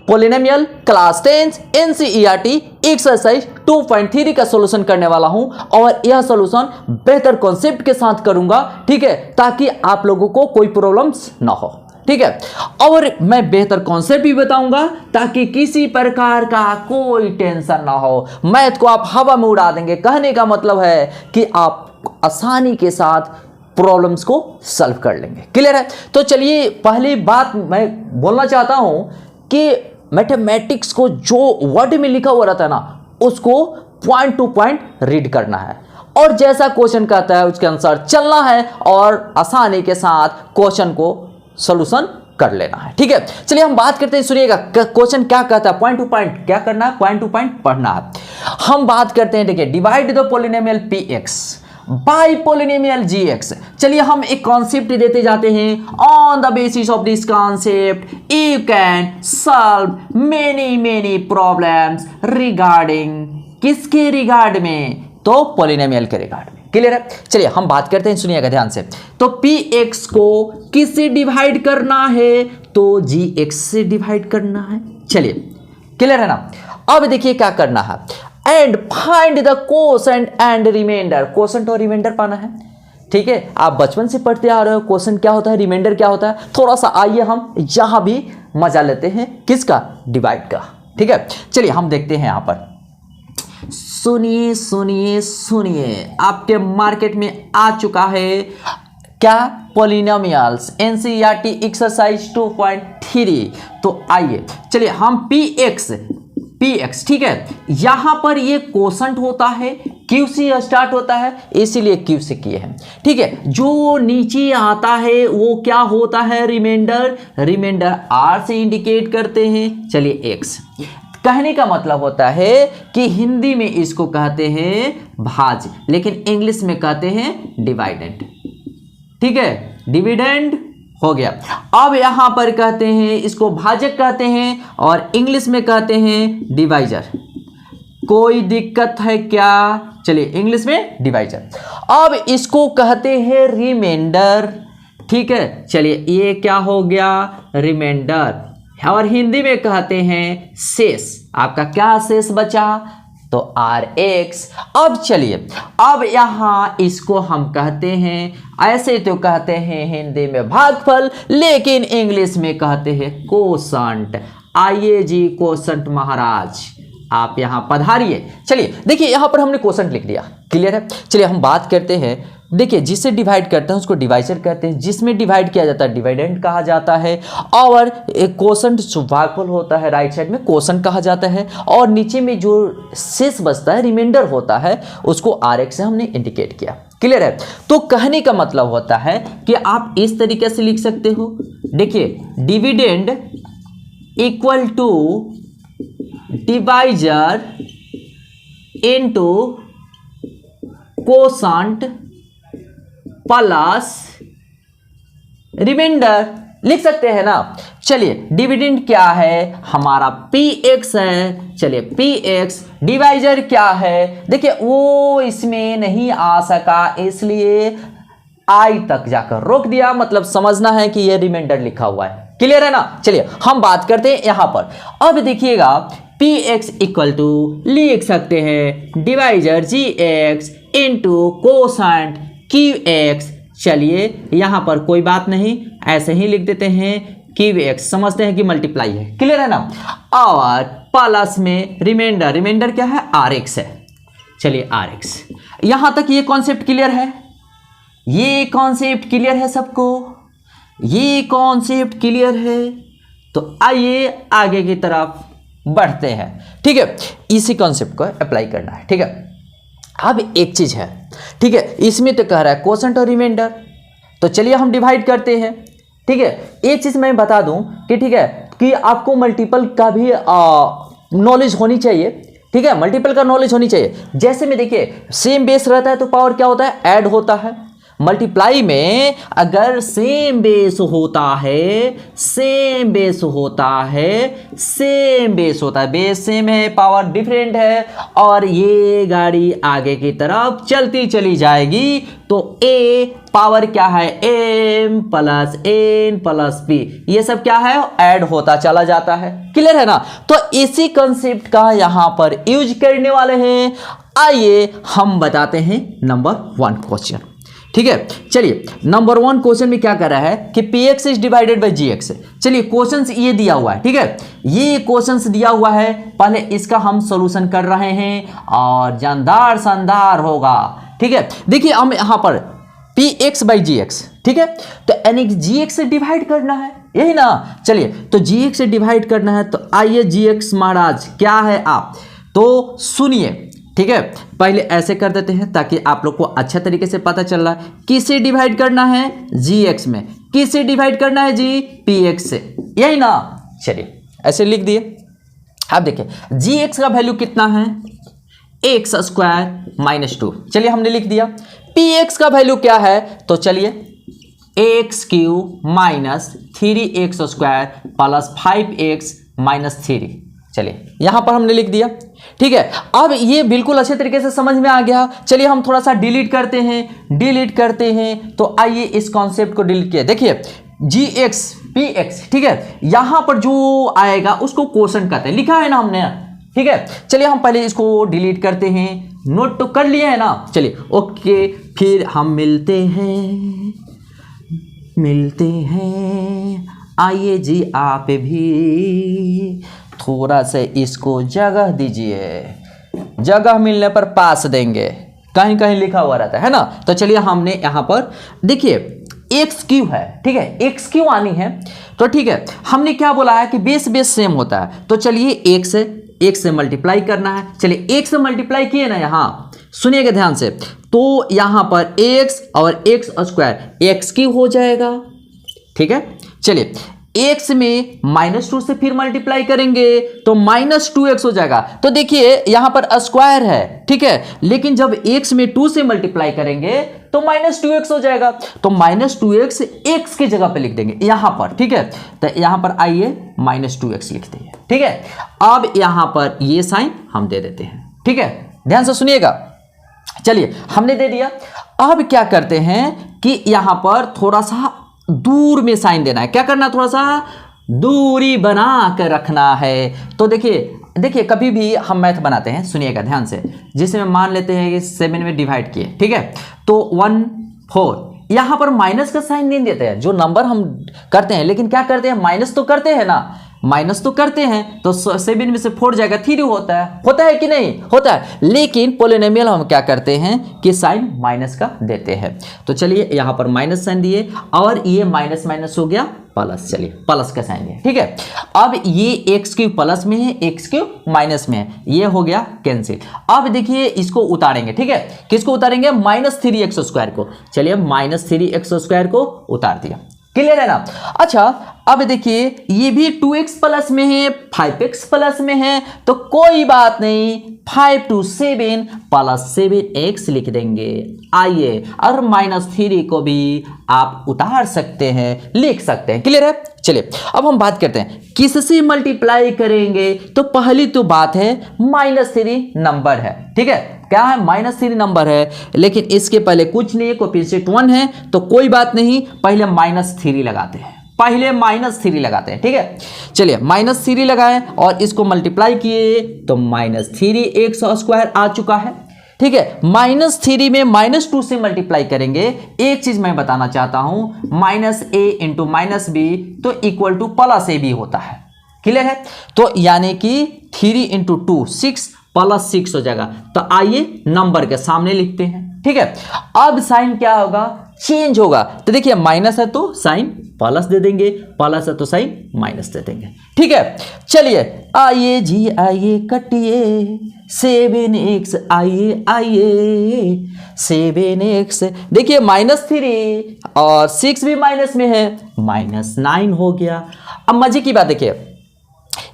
Polynomial class 10 NCERT exercise 2.3 का solution करने वाला हूं और यह सॉल्यूशन बेहतर कॉन्सेप्ट के साथ करूंगा, ठीक है, ताकि आप लोगों को कोई प्रॉब्लम्स ना हो, ठीक है। और मैं बेहतर कॉन्सेप्ट भी बताऊंगा ताकि किसी प्रकार का कोई टेंशन ना हो। मैथ को आप हवा में उड़ा देंगे, कहने का मतलब है कि आप आसानी के साथ प्रॉब्लम्स को सॉल्व कर लेंगे। क्लियर है? तो चलिए पहली बात मैं बोलना चाहता हूं कि मैथमेटिक्स को जो वर्ड में लिखा हुआ रहता है ना, उसको पॉइंट टू पॉइंट रीड करना है और जैसा क्वेश्चन कहता है उसके अनुसार चलना है और आसानी के साथ क्वेश्चन को सॉल्यूशन कर लेना है, ठीक है। चलिए हम बात करते हैं, सुनिएगा क्वेश्चन क्या कहता है। पॉइंट टू पॉइंट क्या करना है, पॉइंट टू पॉइंट पढ़ना है। हम बात करते हैं, देखिए, divide the polynomial p x by polynomial g x. चलिए हम एक कॉन्सेप्ट देते जाते हैं। On the basis of this concept you can solve many problems regarding, किसके रिगार्ड में, तो पॉलिनोमियल के रिगार्ड में। क्लियर है? चलिए हम बात करते हैं, सुनिएगा ध्यान से। तो पी एक्स को किससे डिवाइड करना है, तो जी एक्स से डिवाइड करना है। चलिए क्लियर है ना। अब देखिए क्या करना है, and find the quotient and remainder. Quotient और रिमाइंडर पाना है, ठीक है। आप बचपन से पढ़ते आ रहे हो कोसेंट क्या होता है, रिमाइंडर क्या होता है। थोड़ा सा आइए हम यहां भी मजा लेते हैं, किसका, डिवाइड का, ठीक है। चलिए हम देखते हैं यहां पर, सुनिए सुनिए सुनिए, आपके मार्केट में आ चुका है क्या, पॉलिनोमियल्स एनसीईआरटी एक्सरसाइज 2.3। तो आइए चलिए हम पी एक्स, ठीक है, यहां पर ये कोसेंट होता है, क्यू से स्टार्ट होता है, इसीलिए क्यू से किए हैं, ठीक है। जो नीचे आता है वो क्या होता है, रिमाइंडर आर से इंडिकेट करते हैं। चलिए एक्स, कहने का मतलब होता है कि हिंदी में इसको कहते हैं भाज्य, लेकिन इंग्लिश में कहते हैं डिवाइडेंड, ठीक है, डिविडेंड हो गया। अब यहां पर कहते हैं इसको भाजक कहते हैं और इंग्लिश में कहते हैं डिवाइजर। कोई दिक्कत है क्या? चलिए इंग्लिश में डिवाइजर। अब इसको कहते हैं रिमाइंडर, ठीक है। चलिए ये क्या हो गया, रिमाइंडर, और हिंदी में कहते हैं शेष। आपका क्या शेष बचा, तो आर एक्स। अब चलिए, अब यहां इसको हम कहते हैं, ऐसे तो कहते हैं हिंदी में भागफल, लेकिन इंग्लिश में कहते हैं कोसेंट। आइए जी कोसेंट महाराज, आप यहां पधारिए। चलिए देखिए यहां पर हमने कोसेंट लिख दिया, क्लियर है। चलिए हम बात करते हैं, देखिए जिससे डिवाइड करते हैं उसको डिवाइजर कहते हैं, जिसमें डिवाइड किया जाता है डिविडेंड कहा जाता है, और एक कोसेंट भागफल होता है राइट साइड में, कोसेंट कहा जाता है, और नीचे में जो शेष बचता है रिमाइंडर होता है उसको आर एक्स से हमने इंडिकेट किया। क्लियर है? तो कहने का मतलब होता है कि आप इस तरीके से लिख सकते हो, देखिए dividend equal to divisor into quotient plus remainder, लिख सकते हैं ना। चलिए डिविडेंड क्या है, हमारा पी एक्स है। चलिए पी एक्स, डिवाइजर क्या है, देखिए वो इसमें नहीं आ सका इसलिए आई तक जाकर रोक दिया, मतलब समझना है कि ये रिमाइंडर लिखा हुआ है। क्लियर है ना। चलिए हम बात करते हैं यहां पर। अब देखिएगा पी एक्स इक्वल टू लिख सकते हैं divisor g x into quotient q x. चलिए यहां पर कोई बात नहीं, ऐसे ही लिख देते हैं क्यू एक्स, समझते हैं कि मल्टीप्लाई है। क्लियर है ना। और प्लस में रिमाइंडर क्या है, आर एक्स है। चलिए आर एक्स, यहां तक ये कॉन्सेप्ट क्लियर है, ये कॉन्सेप्ट क्लियर है सबको, ये कॉन्सेप्ट क्लियर है। तो आइए आगे की तरफ बढ़ते हैं, ठीक है। इसी कॉन्सेप्ट को अप्लाई करना है, ठीक है। अब एक चीज है, ठीक है, इसमें तो कह रहा है कोसेंट और रिमाइंडर, तो चलिए हम डिवाइड करते हैं, ठीक है। एक चीज मैं बता दूं कि ठीक है कि आपको मल्टीपल का भी नॉलेज होनी चाहिए, ठीक है, मल्टीपल का नॉलेज होनी चाहिए। जैसे में देखिए सेम बेस रहता है तो पावर क्या होता है, ऐड होता है, मल्टीप्लाई में अगर सेम बेस होता है, बेस सेम है, पावर डिफरेंट है और ये गाड़ी आगे की तरफ चलती चली जाएगी तो a पावर क्या है, m plus n plus p, ये सब क्या है, ऐड होता चला जाता है। क्लियर है ना? तो इसी कंसेप्ट का यहां पर यूज करने वाले हैं। आइए हम बताते हैं नंबर 1 क्वेश्चन। ठीक है, चलिए नंबर 1 क्वेश्चन में क्या कर रहा है कि px is divided by gx। चलिए क्वेश्चंस ये दिया हुआ है, ठीक है, ये क्वेश्चंस दिया हुआ है, पहले इसका हम सॉल्यूशन कर रहे हैं और जानदार शानदार होगा। ठीक है, देखिए हम यहां पर px बाई gx, ठीक है, तो यानी gx से डिवाइड करना है, यही ना। चलिए तो gx से डिवाइड करना है तो आइए gx महाराज क्या है आप तो सुनिए। ठीक है, पहले ऐसे कर देते हैं ताकि आप लोग को अच्छा तरीके से पता चल रहा है किसे डिवाइड करना है, gx में, किसे डिवाइड करना है जी, px से, यही ना। चलिए ऐसे लिख दिए। अब देखिए gx का वैल्यू कितना है, एक्स स्क्वायर माइनस 2। चलिए हमने लिख दिया। px का वैल्यू क्या है तो चलिए x cube minus 3x square plus 5x minus 3। चलिए यहां पर हमने लिख दिया। ठीक है, अब ये बिल्कुल अच्छे तरीके से समझ में आ गया। चलिए हम थोड़ा सा डिलीट करते हैं तो आइए इस कॉन्सेप्ट को डिलीट किया। देखिए gx px, ठीक है, यहां पर जो आएगा उसको क्वोशंट कहते हैं, लिखा है ना हमने। ठीक है, चलिए हम पहले इसको डिलीट करते हैं, नोट तो कर लिए है ना। चलिए ओके, फिर हम मिलते हैं, आइए जी आप भी थोड़ा सा इसको जगह दीजिए, जगह मिलने पर पास देंगे, कहीं कहीं लिखा हुआ रहता है ना। तो चलिए हमने यहाँ पर देखिए एक्स क्यू है, ठीक है, एक्स क्यू आनी है तो ठीक है, हमने क्या बोला है कि बेस सेम होता है तो चलिए एक से मल्टीप्लाई करना है। चलिए एक से मल्टीप्लाई किए ना, यहाँ सुनिएगा ध्यान से, तो यहाँ पर x और x स्क्वायर एक्स क्यू हो जाएगा। ठीक है, चलिए x में -2 से फिर मल्टीप्लाई करेंगे तो -2x हो जाएगा। तो देखिए यहां पर स्क्वायर है, ठीक है, लेकिन जब x में 2 से मल्टीप्लाई करेंगे तो -2x हो जाएगा। तो -2x x की जगह पे लिख देंगे यहां पर। ठीक है, तो यहां पर आइए -2x लिखते हैं। ठीक है, अब यहां पर ये साइन हम दे देते हैं। ठीक है, ध्यान से सुनिएगा। चलिए हमने दे दिया। अब क्या करते हैं कि यहां पर थोड़ा सा दूर में साइन देना है। क्या करना है, थोड़ा सा दूरी बना कर रखना है। तो देखिए कभी भी हम मैथ बनाते हैं, सुनिएगा ध्यान से, जिसमें मान लेते हैं कि 7 में डिवाइड किए, ठीक है, तो 1 4, यहां पर माइनस का साइन नहीं देते हैं जो नंबर हम करते हैं, लेकिन क्या करते हैं, माइनस तो करते हैं ना, माइनस तो करते हैं तो 7 में से 4 जाएगा 3 होता है कि नहीं होता है। लेकिन पोलिनोमियल हम क्या करते हैं कि साइन माइनस का देते हैं। तो चलिए यहां पर माइनस साइन दिए और ये माइनस माइनस हो गया प्लस, चलिए प्लस का साइन दिया। ठीक है, अब ये एक्स क्यूब प्लस में है, एक्स क्यूब माइनस में है, ये हो गया कैंसिल। अब देखिए इसको उतारेंगे, ठीक है, किसको उतारेंगे, -3x स्क्वायर को। चलिए -3x स्क्वायर को उतार दिया। क्लियर है ना। अच्छा अब देखिए ये भी 2x प्लस में है, 5x प्लस में है, तो कोई बात नहीं, 5 to 7 प्लस 7x लिख देंगे। आइए, और -3 को भी आप उतार सकते हैं, लिख सकते हैं। क्लियर है। चलिए अब हम बात करते हैं किससे मल्टीप्लाई करेंगे। तो पहली तो बात है -3 नंबर है, ठीक है, क्या है, -3 नंबर है, लेकिन इसके पहले कुछ नहीं है, कोएफिशिएंट 1 है, तो कोई बात नहीं, पहले -3 लगाते हैं, -3 लगाते हैं। ठीक है, चलिए -3 लगाएं और इसको मल्टीप्लाई किए तो -3x स्क्वायर आ चुका है। ठीक है, -3 में -2 से मल्टीप्लाई करेंगे। एक चीज मैं बताना चाहता हूं, -a इंटू -b तो इक्वल टू +ab होता है। क्लियर है, तो यानी कि 3 इंटू 2 6 +6 हो जाएगा। तो आइए नंबर के सामने लिखते हैं। ठीक है, अब साइन क्या होगा, चेंज होगा। तो देखिए माइनस है तो साइन प्लस दे देंगे, प्लस है तो साइन माइनस दे देंगे। ठीक है, चलिए आइए जी आइए कटिए 7x, आइए 7x। देखिए -3 और 6 भी माइनस में है, -9 हो गया। अब मजे की बात देखिए,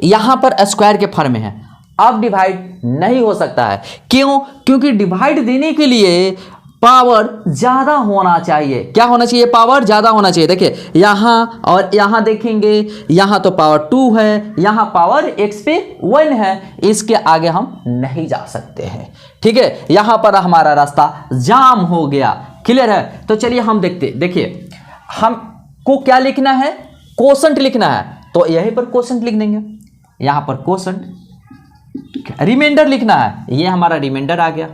यहां पर स्क्वायर के फॉर्म में है, अब डिवाइड नहीं हो सकता है। क्यों, क्योंकि डिवाइड देने के लिए पावर ज्यादा होना चाहिए। क्या होना चाहिए? पावर ज्यादा होना चाहिए। देखिए यहां और यहां देखेंगे, यहां तो पावर 2 है, यहां पावर x पे 1 है, इसके आगे हम नहीं जा सकते हैं। ठीक है, यहां पर हमारा रास्ता जाम हो गया। क्लियर है? तो चलिए हम देखिए हमको क्या लिखना है? कोसेंट लिखना है, तो यहीं पर कोसेंट लिख देंगे। यहां पर कोसेंट, रिमाइंडर लिखना है, ये हमारा रिमाइंडर आ गया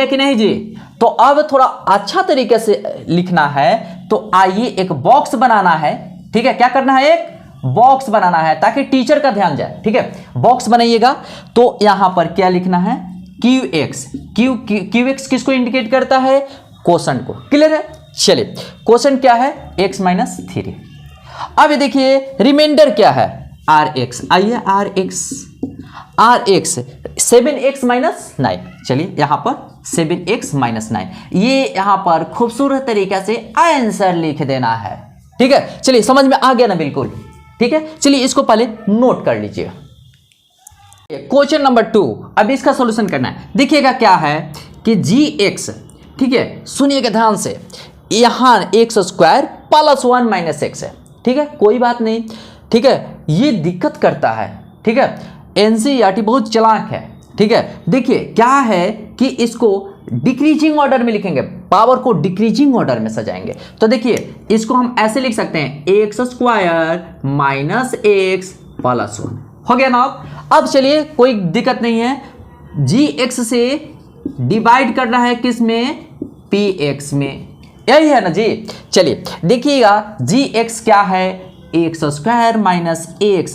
कि नहीं जी? तो अब थोड़ा अच्छा तरीके से लिखना है, तो आइए एक बॉक्स बनाना है। ठीक है, क्या करना है? एक बॉक्स बनाना है ताकि टीचर का ध्यान जाए। ठीक है, बॉक्स बनाइएगा। तो यहां पर क्या लिखना है? QX किसको इंडिकेट करता है? कोसेंट को। क्लियर है? चलिए, कोसेंट क्या है? x minus 3। अब ये देखिए रिमाइंडर क्या है? RX। आइए RX 7x माइनस 9। चलिए यहां पर 7x माइनस 9, ये यहां पर खूबसूरत तरीके से आंसर लिख देना है। ठीक है, चलिए समझ में आ गया ना? बिल्कुल ठीक है। चलिए इसको पहले नोट कर लीजिए। क्वेश्चन नंबर 2, अब इसका सॉल्यूशन करना है। देखिएगा क्या है कि gx, ठीक है, सुनिएगा ध्यान से, यहां x square plus 1 minus x है। ठीक है, कोई बात नहीं। ठीक है, ये दिक्कत करता है। ठीक है, एनसीईआरटी बहुत चालाक है। ठीक है, देखिए क्या है कि इसको डिक्रीजिंग ऑर्डर में लिखेंगे, पावर को डिक्रीजिंग ऑर्डर में सजाएंगे। तो देखिए इसको हम ऐसे लिख सकते हैं, x square minus x plus 1। हो गया ना? अब चलिए कोई दिक्कत नहीं है, जी एक्स से डिवाइड करना है किस में? पी एक्स में। यही है ना जी? चलिए देखिएगा जी एक्स क्या है? X square minus x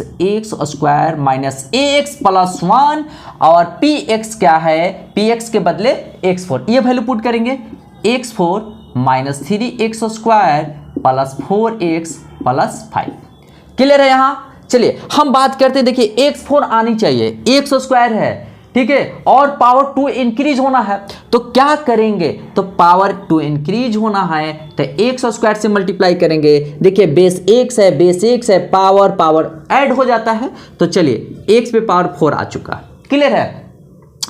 square minus x plus 1, और पी एक्स क्या है? पी एक्स के बदले x4, ये वैल्यू पुट करेंगे, x4 minus 3x square plus 4x plus 5। Clear है यहाँ? चलिए हम बात करते हैं। देखिए x4 आनी चाहिए, x स्क्वायर है, ठीक है, और पावर 2 इंक्रीज होना है, तो क्या करेंगे? तो पावर 2 इंक्रीज होना है तो एक्स स्क्वायर से मल्टीप्लाई करेंगे। देखिए बेस x है, पावर ऐड हो जाता है, तो चलिए x पे पावर 4 आ चुका। क्लियर है?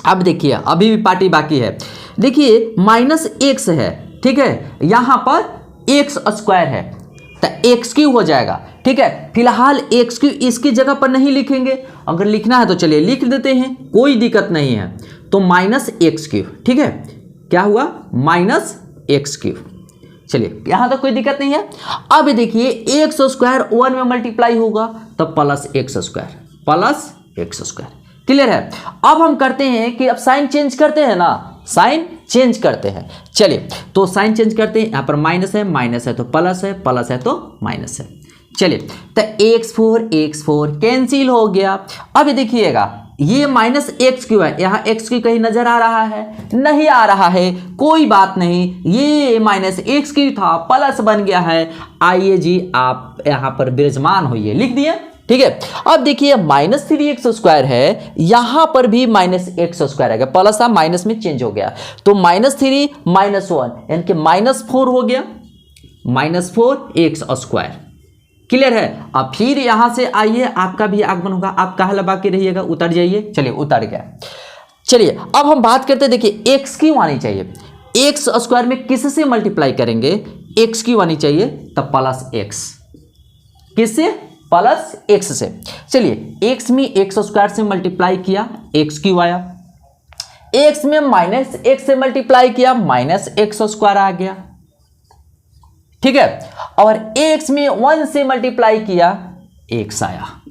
अब देखिए अभी भी पार्टी बाकी है। देखिए माइनस x है, ठीक है, यहां पर एक्स स्क्वायर है तो एक्स क्यू हो जाएगा। ठीक है, फिलहाल एक्स क्यू इसकी जगह पर नहीं लिखेंगे, अगर लिखना है तो चलिए लिख देते हैं, कोई दिक्कत नहीं है। तो माइनस एक्स क्यू, ठीक है, क्या हुआ? Minus x Q. चलिए यहां तक कोई दिक्कत नहीं है। अब देखिए एक्स स्क्वायर 1 में मल्टीप्लाई होगा तो प्लस एक्स स्क्वायर। क्लियर है? अब हम करते हैं कि अब साइन चेंज करते हैं ना, साइन चेंज करते हैं। चलिए तो साइन चेंज करते हैं, यहां पर माइनस है तो प्लस है, प्लस है तो माइनस है। चलिए तो x4 कैंसिल हो गया। अब देखिएगा ये माइनस एक्स क्यू है, यहाँ एक्स क्यू कहीं नजर आ रहा है? नहीं आ रहा है, कोई बात नहीं, ये माइनस एक्स क्यू था प्लस बन गया है। आइए जी आप यहाँ पर विराजमान होइए, लिख दिए। ठीक है, अब देखिए माइनस 3x स्क्वायर है, यहां पर भी माइनस एक्स स्क्वायर आ गया, प्लस था माइनस में चेंज हो गया, तो माइनस 3 माइनस 1 यानी कि माइनस 4 हो गया, माइनस 4x स्क्वायर। क्लियर है? अब फिर यहां से आइए, आपका भी आगमन होगा, आप कहाँ लगा के रहिएगा, उतर जाइए। चलिए उतर गया। चलिए अब हम बात करते हैं, देखिए एक्स क्यू आनी चाहिए, एक्स स्क्वायर में किससे मल्टीप्लाई करेंगे? एक्स क्यू आनी चाहिए, तब प्लस एक्स, किससे? प्लस एक्स से। चलिए एक्स में एक्स स्क्वायर से मल्टीप्लाई किया, एक्स क्यू आया, एक्स में माइनस एक्स से मल्टीप्लाई किया, माइनस एक्स स्क्वायर आ गया। ठीक है, और x में 1 से मल्टीप्लाई किया, x आया।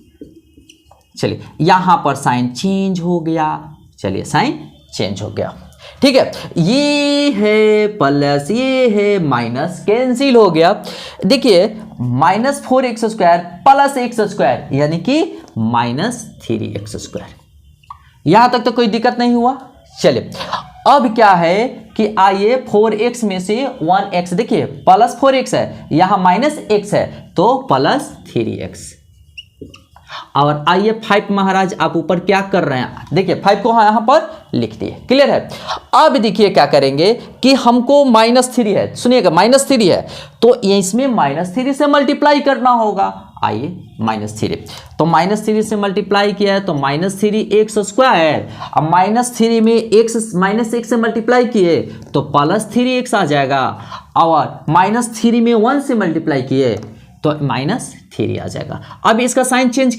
चलिए यहां पर साइन चेंज हो गया, चलिए साइन चेंज हो गया। ठीक है, ये है प्लस, ये है माइनस, कैंसिल हो गया। देखिए minus 4x square plus x square यानी कि माइनस 3x स्क्वायर। यहां तक तो कोई दिक्कत नहीं हुआ। चलिए अब क्या है कि आइए 4x में से 1x, देखिए प्लस 4x है, यहां माइनस x है तो प्लस 3x। और आइए 5 महाराज आप ऊपर क्या कर रहे हैं? देखिए 5 को यहां पर लिख दिए। क्लियर है? अब देखिए क्या करेंगे कि हमको माइनस 3 है, सुनिएगा माइनस 3 है तो इसमें माइनस 3 से मल्टीप्लाई करना होगा। आइए -3, तो -3 से मल्टीप्लाई किया है तो -3 एक्स स्क्वायर, अब -3 में एक्स -1 से मल्टीप्लाई किए तो +3x आ जाएगा, और -3 में 1 से मल्टीप्लाई किए तो -3 आ जाएगा। अब इसका साइन चेंज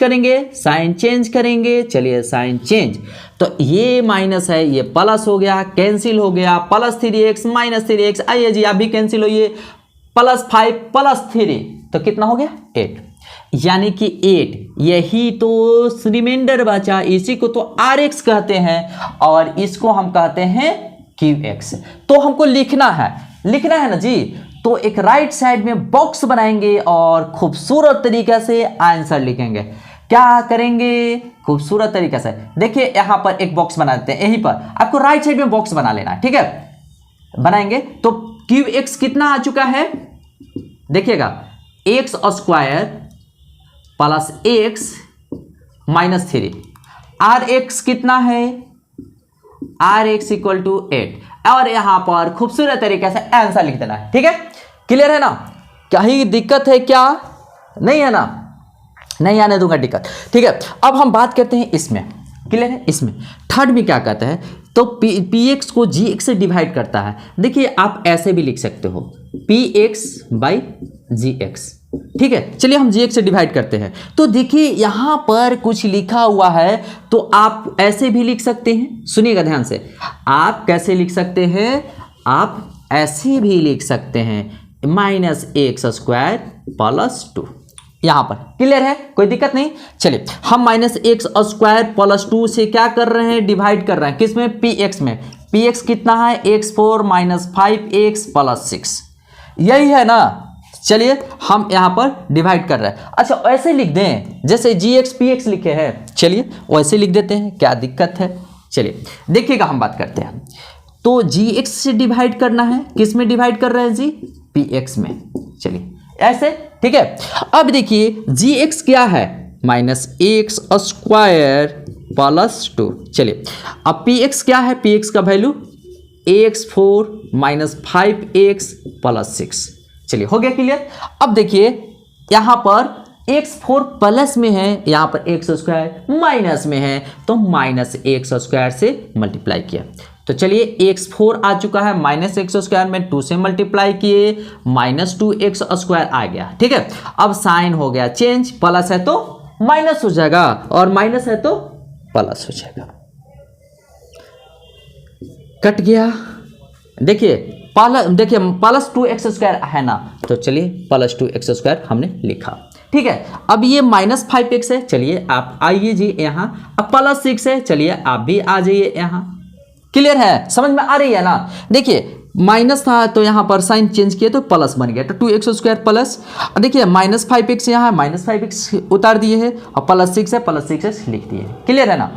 करेंगे, चलिए साइन चेंज, तो ये माइनस है ये प्लस हो गया, कैंसिल हो गया, +3x -3x, आइए जी आप भी कैंसिल होइए, +5 +3 तो कितना हो गया 8, यानी कि 8, यही तो रिमाइंडर बचा, इसी को तो RX कहते हैं और इसको हम कहते हैं QX। तो हमको लिखना है ना जी, तो एक राइट साइड में बॉक्स बनाएंगे और खूबसूरत तरीके से आंसर लिखेंगे। क्या करेंगे खूबसूरत तरीके से, देखिए यहां पर एक बॉक्स बना देते हैं, यहीं पर आपको राइट साइड में बॉक्स बना लेना है, ठीक है। बनाएंगे तो QX कितना आ चुका है, देखिएगा x square plus x -3, RX कितना है, RX इक्वल टू 8, और यहां पर खूबसूरत तरीके से आंसर लिख देना है, ठीक है। क्लियर है ना, कहीं दिक्कत है क्या, नहीं है ना, नहीं आने दूंगा दिक्कत, ठीक है। अब हम बात करते हैं इसमें, क्लियर है। इसमें थर्ड में क्या कहता है, तो px को gx से डिवाइड करता है। देखिए आप ऐसे भी लिख सकते हो px बाई gx, ठीक है। चलिए हम gx से डिवाइड करते हैं, तो देखिए यहां पर कुछ लिखा हुआ है, तो आप ऐसे भी लिख सकते हैं, सुनिएगा ध्यान से, आप कैसे लिख सकते हैं, आप ऐसे भी लिख सकते हैं -x स्क्वायर +2, यहां पर क्लियर है, कोई दिक्कत नहीं। चलिए हम -x स्क्वायर +2 से क्या कर रहे हैं, डिवाइड कर रहे हैं, किसमें, px में। px कितना है, x4 -5x +6, यही है ना। चलिए हम यहां पर डिवाइड कर रहे हैं, अच्छा ऐसे लिख दें जैसे gx px लिखे हैं, चलिए वैसे लिख देते हैं, क्या दिक्कत है। चलिए देखिएगा हम बात करते हैं, तो gx से डिवाइड करना है, किस में डिवाइड कर रहे हैं जी, px में, चलिए ऐसे, ठीक है। अब देखिए gx क्या है, -x स्क्वायर +2, चलिए अब px क्या है, px का वैल्यू x4 -5x +6, चलिए हो गया क्लियर। अब देखिए यहां पर x4 प्लस में है, यहां पर x स्क्वायर माइनस में है, तो -x स्क्वायर से मल्टीप्लाई किया, तो चलिए x4 आ चुका है, -x स्क्वायर में 2 से मल्टीप्लाई किए, -2x स्क्वायर आ गया, ठीक है। अब साइन हो गया चेंज, प्लस है तो माइनस हो जाएगा और माइनस है तो प्लस हो जाएगा, कट गया। देखिए देखिए +2x स्क्वायर है ना, तो चलिए +2x स्क्वायर हमने लिखा, ठीक है। अब ये -5x है, चलिए आप आइए जी यहाँ, अब +6 है, चलिए आप भी आ जाइए यहाँ, क्लियर है, समझ में आ रही है ना। देखिए माइनस था तो यहाँ पर साइन चेंज किए तो प्लस बन गया, तो 2x स्क्वायर प्लस, देखिए -5x यहाँ -5x उतार दिए है, और +6 है, +6 लिख दिए, क्लियर है ना।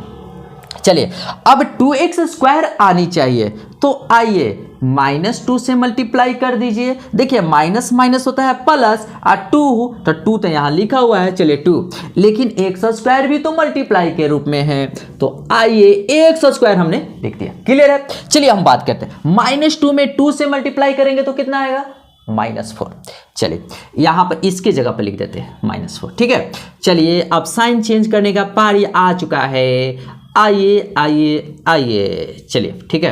चलिए अब 2x स्क्वायर आनी चाहिए, तो आइए -2 से मल्टीप्लाई कर दीजिए, देखिए माइनस माइनस होता है प्लस, और 2 तो 2 तो यहाँ लिखा हुआ है, चलिए 2, लेकिन x स्क्वायर भी तो मल्टीप्लाई के रूप में है, तो आइए x स्क्वायर हमने लिख दिया, क्लियर है। चलिए हम बात करते हैं, -2 में 2 से मल्टीप्लाई करेंगे तो कितना आएगा, -4, चलिए यहाँ पर इसके जगह पर लिख देते हैं -4, ठीक है। चलिए अब साइन चेंज करने का पारी आ चुका है, आइए आइए आइए, चलिए ठीक है।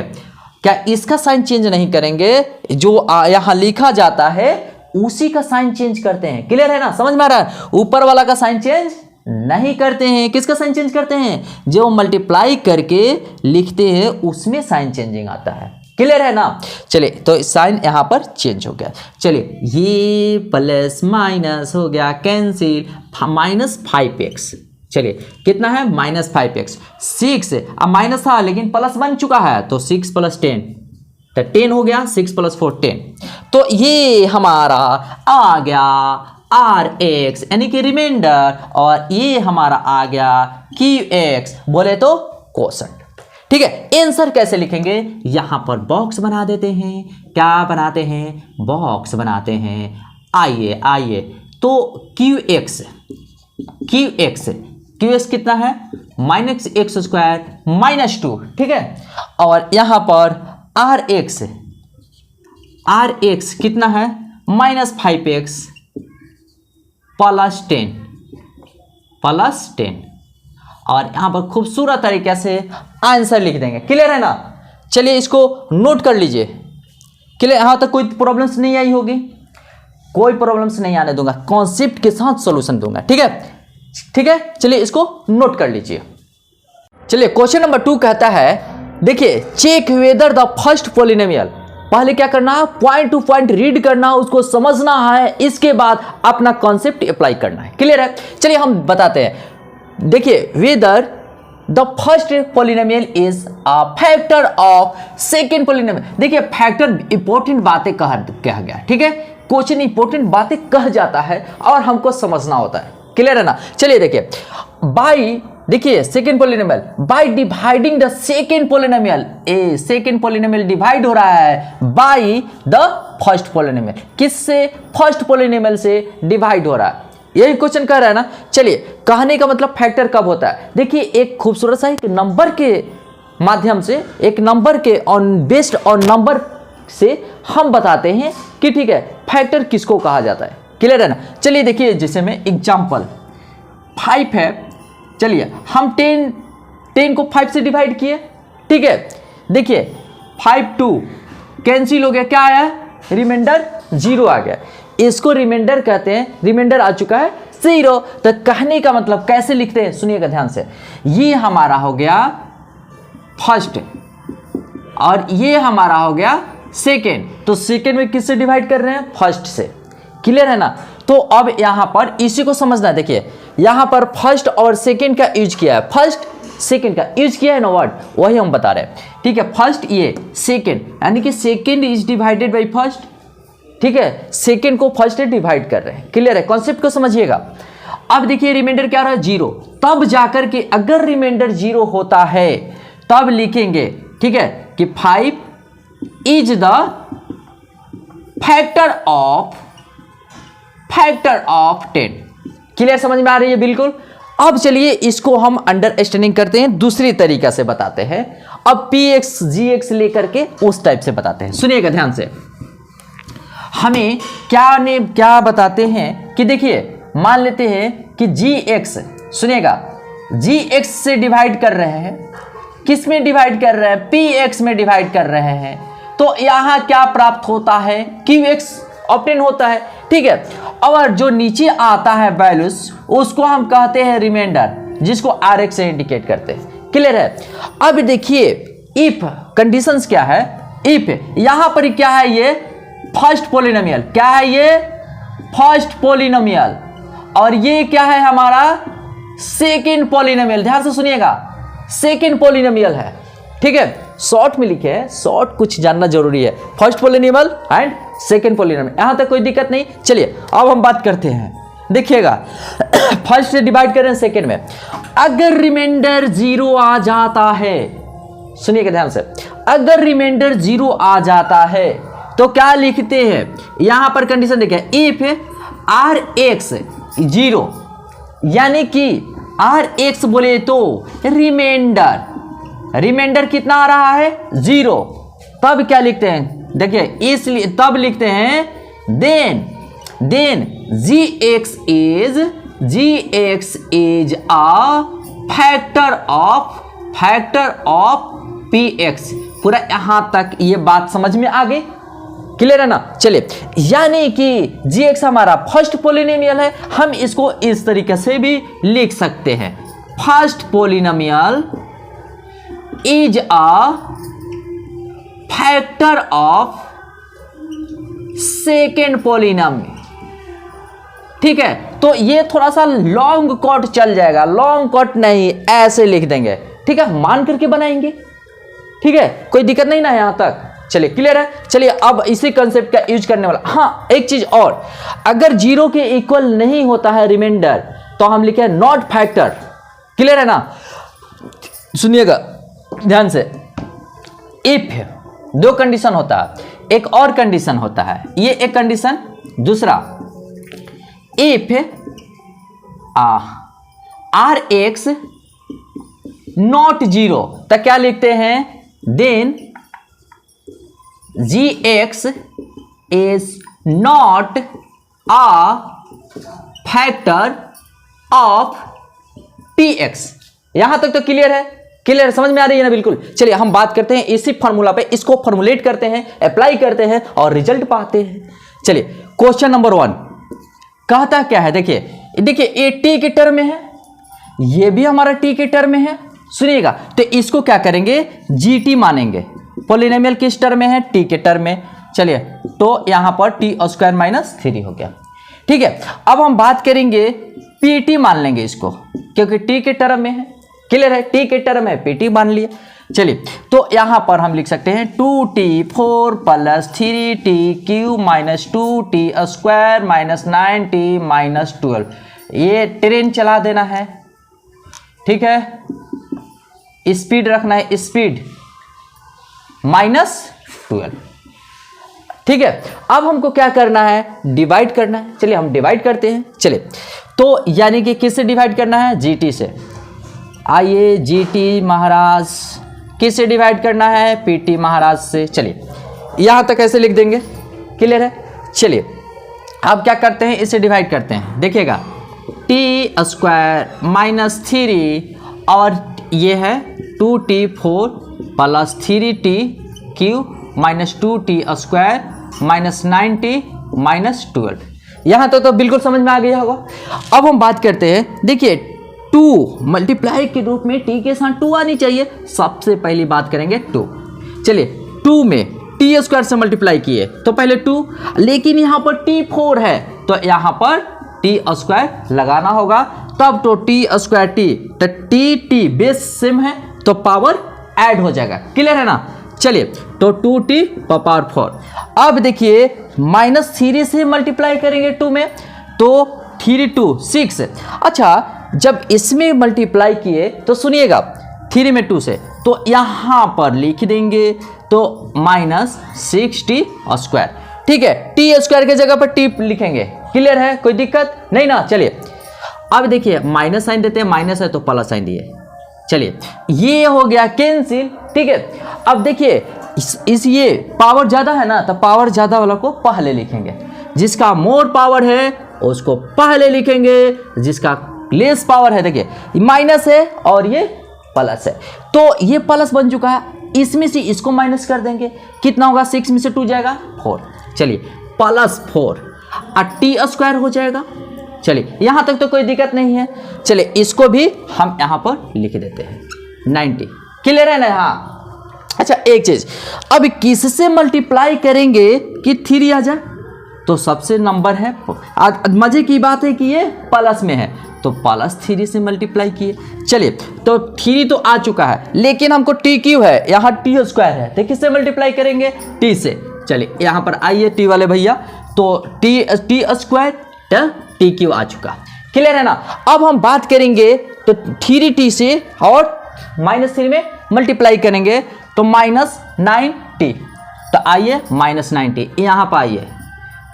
क्या इसका साइन चेंज नहीं करेंगे, जो यहां लिखा जाता है उसी का साइन चेंज करते हैं, क्लियर है ना, समझ में आ रहा है। ऊपर वाला का साइन चेंज नहीं करते हैं, किसका साइन चेंज करते हैं, जो मल्टीप्लाई करके लिखते हैं उसमें साइन चेंजिंग आता है, क्लियर है ना। चलिए तो साइन यहां पर चेंज हो गया, चलिए ये प्लस माइनस हो गया कैंसिल, -5x, चलिए कितना है -5x, 6, अब माइनस था लेकिन प्लस बन चुका है, तो 6 + 10 तो 10 हो गया, 6 + 4 10, तो ये हमारा आ गया RX यानी कि रिमाइंडर, और ये हमारा आ गया QX, बोले तो क्वोशंट, ठीक है। आंसर कैसे लिखेंगे, यहां पर बॉक्स बना देते हैं, क्या बनाते हैं, बॉक्स बनाते हैं, आइए आइए, तो QX कितना है, -x स्क्वायर -2, ठीक है। और यहां पर RX कितना है, -5x +10, +10 और यहां पर खूबसूरत तरीके से आंसर लिख देंगे। क्लियर है ना? चलिए इसको नोट कर लीजिए। क्लियर? यहां तक कोई प्रॉब्लम्स नहीं आई होगी? कोई प्रॉब्लम्स नहीं आने दूंगा, कॉन्सेप्ट के साथ सॉल्यूशन दूंगा। ठीक है? ठीक है, चलिए इसको नोट कर लीजिए। चलिए क्वेश्चन नंबर 2 कहता है, देखिए check whether the first polynomial. पहले क्या करना है? पॉइंट टू पॉइंट रीड करना, उसको समझना है, इसके बाद अपना कॉन्सेप्ट अप्लाई करना है। क्लियर है? चलिए हम बताते हैं। देखिए weather the first polynomial is a factor of second polynomial. देखिए फैक्टर इंपॉर्टेंट बातें कहा गया। ठीक है, क्वेश्चन इंपॉर्टेंट बातें कह जाता है और हमको समझना होता है। क्लियर है ना? चलिए देखिए बाई, देखिए second polynomial by dividing the second polynomial, A second polynomial divide हो रहा है बाय द फर्स्ट पॉलिनोमियल। किससे? फर्स्ट पॉलिनोमियल से डिवाइड हो रहा है, यही क्वेश्चन कह रहा है ना। चलिए कहने का मतलब फैक्टर कब होता है? देखिए एक खूबसूरत सा एक नंबर के माध्यम से, एक नंबर के ऑन बेस्ड ऑन नंबर से हम बताते हैं कि ठीक है फैक्टर किसको कहा जाता है। क्लियर है ना? चलिए देखिए जैसे में एग्जांपल 5 है, चलिए हम 10 को 5 से डिवाइड किए। ठीक है, देखिए 5 2 कैंसिल हो गया, क्या आया? रिमाइंडर 0 आ गया। इसको रिमाइंडर कहते हैं, रिमाइंडर आ चुका है 0। तो कहने का मतलब कैसे लिखते हैं, सुनिएगा ध्यान से। ये हमारा हो गया फर्स्ट और ये हमारा हो गया सेकेंड। तो सेकेंड में किससे डिवाइड कर रहे हैं? फर्स्ट से। क्लियर है ना? तो अब यहां पर इसी को समझना है। देखिए यहां पर फर्स्ट और सेकेंड का यूज किया है, फर्स्ट सेकेंड का यूज किया है ना वर्ड, वही हम बता रहे हैं। ठीक है, फर्स्ट ये सेकेंड, यानी कि second is divided by first. ठीक है, सेकेंड को फर्स्ट से डिवाइड कर रहे हैं। क्लियर है? कॉन्सेप्ट को समझिएगा। अब देखिए रिमाइंडर क्या रहा है? 0। तब जाकर के अगर रिमाइंडर 0 होता है तब लिखेंगे, ठीक है, कि 5 is the factor of 10। Clear? समझ में आ रही है? बिल्कुल। अब चलिए इसको हम अंडरस्टैंडिंग करते हैं, दूसरी तरीका से बताते हैं। अब px gx लेकर के उस टाइप से बताते हैं। सुनिएगा ध्यान से। हमें क्या बताते हैं कि देखिए मान लेते हैं कि gx, सुनिएगा, gx से डिवाइड कर रहे हैं। किस में डिवाइड कर रहे हैं? px में डिवाइड कर रहे हैं। तो यहां क्या प्राप्त होता है? qx ऑब्टेन होता है। ठीक है, और जो नीचे आता है वैल्यूज उसको हम कहते हैं रिमाइंडर, जिसको rx से इंडिकेट करते हैं। क्लियर है? अब देखिए इफ कंडीशंस क्या है? इफ यहां पर क्या है? ये फर्स्ट पॉलिनोमियल। क्या है ये? First polynomial. और ये क्या है हमारा? Second polynomial. ध्यान से सुनिएगा, सेकेंड पॉलिनोमियल है। ठीक है, शॉर्ट में लिखे हैं, शॉर्ट कुछ जानना जरूरी है। First polynomial and second polynomial, यहां तक कोई दिक्कत नहीं। चलिए अब हम बात करते हैं। देखिएगा फर्स्ट से डिवाइड कर रहे हैं सेकेंड में, अगर रिमाइंडर 0 आ जाता है, सुनिएगा ध्यान से, अगर रिमाइंडर 0 आ जाता है तो क्या लिखते हैं? यहां पर कंडीशन देखिए, इफ rx 0, यानी कि rx बोले तो रिमाइंडर कितना आ रहा है? 0। तब क्या लिखते हैं? देखिए इसलिए तब लिखते हैं then gx is a factor of px। पूरा यहां तक ये बात समझ में आ गई? क्लियर है ना? चलिए, यानी कि gx हमारा फर्स्ट पॉलिनोमियल है, हम इसको इस तरीके से भी लिख सकते हैं, first polynomial is a factor of second polynomial. ठीक है, तो ये थोड़ा सा लॉन्ग कट चल जाएगा, लॉन्ग कट नहीं, ऐसे लिख देंगे। ठीक है, मान करके बनाएंगे। ठीक है, कोई दिक्कत नहीं ना यहां तक? चलिए क्लियर है? चलिए अब इसी कंसेप्ट का यूज करने वाला। हाँ एक चीज और, अगर 0 के इक्वल नहीं होता है रिमाइंडर तो हम लिखे नॉट फैक्टर। क्लियर है ना? सुनिएगा ध्यान से। इफ 2 कंडीशन होता है, एक और कंडीशन होता है, ये एक कंडीशन, दूसरा इफ rx नॉट 0, तो क्या लिखते हैं? Then gx is not a factor of tx। यहां तक तो क्लियर है, क्लियर समझ में आ रही है ना? बिल्कुल। चलिए हम बात करते हैं इसी फॉर्मूला पे, इसको फॉर्मुलेट करते हैं, अप्लाई करते हैं और रिजल्ट पाते हैं। चलिए क्वेश्चन नंबर 1 कहता क्या है, देखिए ये टी के टर्म में है, ये भी हमारा टी के टर्म में है। सुनिएगा, तो इसको क्या करेंगे, जीटी मानेंगे। पॉलिनोमियल किस टर्म में है, टी के टर्म में। चलिए तो यहां पर टी स्क्वायर माइनस 3 हो गया। ठीक है, अब हम बात करेंगे पीटी मान लेंगे इसको, क्योंकि टी के टर्म में है। क्लियर है, टी के टर्म है, पीटी मान लिए। चलिए तो यहां पर हम लिख सकते हैं 2t4 plus 3t³ minus 2t square minus 9t minus 12। ये ट्रेन चला देना है, ठीक है, स्पीड रखना है, स्पीड माइनस 12। ठीक है, अब हमको क्या करना है, डिवाइड करना है। चलिए हम डिवाइड करते हैं। चलिए तो यानी कि किससे डिवाइड करना है, जीटी से। आइए जीटी महाराज किससे डिवाइड करना है, पीटी महाराज से। चलिए यहां तक ऐसे लिख देंगे, क्लियर है। चलिए अब क्या करते हैं, इसे डिवाइड करते हैं। देखिएगा टी स्क्वायर माइनस 3 और ये है 2t4 plus 3t³ minus 2t square minus 9t minus 12। यहां तो बिल्कुल समझ में आ गया होगा। अब हम बात करते हैं, देखिए 2 मल्टीप्लाई के रूप में टी के साथ 2 आनी चाहिए। सबसे पहली बात करेंगे 2। चलिए 2 में टी स्क्वायर से मल्टीप्लाई किए तो पहले 2, लेकिन यहां पर t4 है तो यहां पर टी स्क्वायर लगाना होगा, तब तो टी स्क्वायर तो टी बेस सेम है तो पावर ऐड हो जाएगा। क्लियर है ना? चलिए तो 2t पावर 4। अब देखिए माइनस 3 से मल्टीप्लाई करेंगे 2 में तो 3 2 6। अच्छा जब इसमें मल्टीप्लाई किए तो सुनिएगा 3 में 2 से तो यहां पर लिख देंगे तो माइनस 6t स्क्वायर। ठीक है, टी स्क्वायर की जगह पर टी लिखेंगे। क्लियर है, कोई दिक्कत नहीं ना? चलिए अब देखिए माइनस साइन देते हैं, माइनस है तो प्लस साइन दिए। चलिए ये हो गया कैंसिल। ठीक है, अब देखिए इस ये पावर ज्यादा है ना, तो पावर ज्यादा वाला को पहले लिखेंगे, जिसका मोर पावर है उसको पहले लिखेंगे, जिसका लेस पावर है, देखिए माइनस है और ये प्लस है तो ये प्लस बन चुका है। इसमें से इसको माइनस कर देंगे, कितना होगा, 6 में से 2 जाएगा 4। चलिए प्लस 4 और टी स्क्वायर हो जाएगा। चलिए यहां तक तो कोई दिक्कत नहीं है। चलिए इसको भी हम यहां पर लिख देते हैं 90। क्लियर है ना? हाँ। अच्छा एक चीज, अब किससे मल्टीप्लाई करेंगे कि 3 आ जाए, तो सबसे नंबर है, मजे की बात है कि ये प्लस में है तो प्लस 3 से मल्टीप्लाई किए। चलिए तो 3 तो आ चुका है, लेकिन हमको t³ है, यहाँ टी स्क्वायर है तो किससे मल्टीप्लाई करेंगे, टी से। चलिए यहाँ पर आइए टी वाले भैया, तो टी स्क्वायर t³ आ चुका। क्लियर है ना? अब हम बात करेंगे तो 3t से और माइनस 3 में मल्टीप्लाई करेंगे तो माइनस 9t। तो आइए माइनस 90, यहाँ पर आइए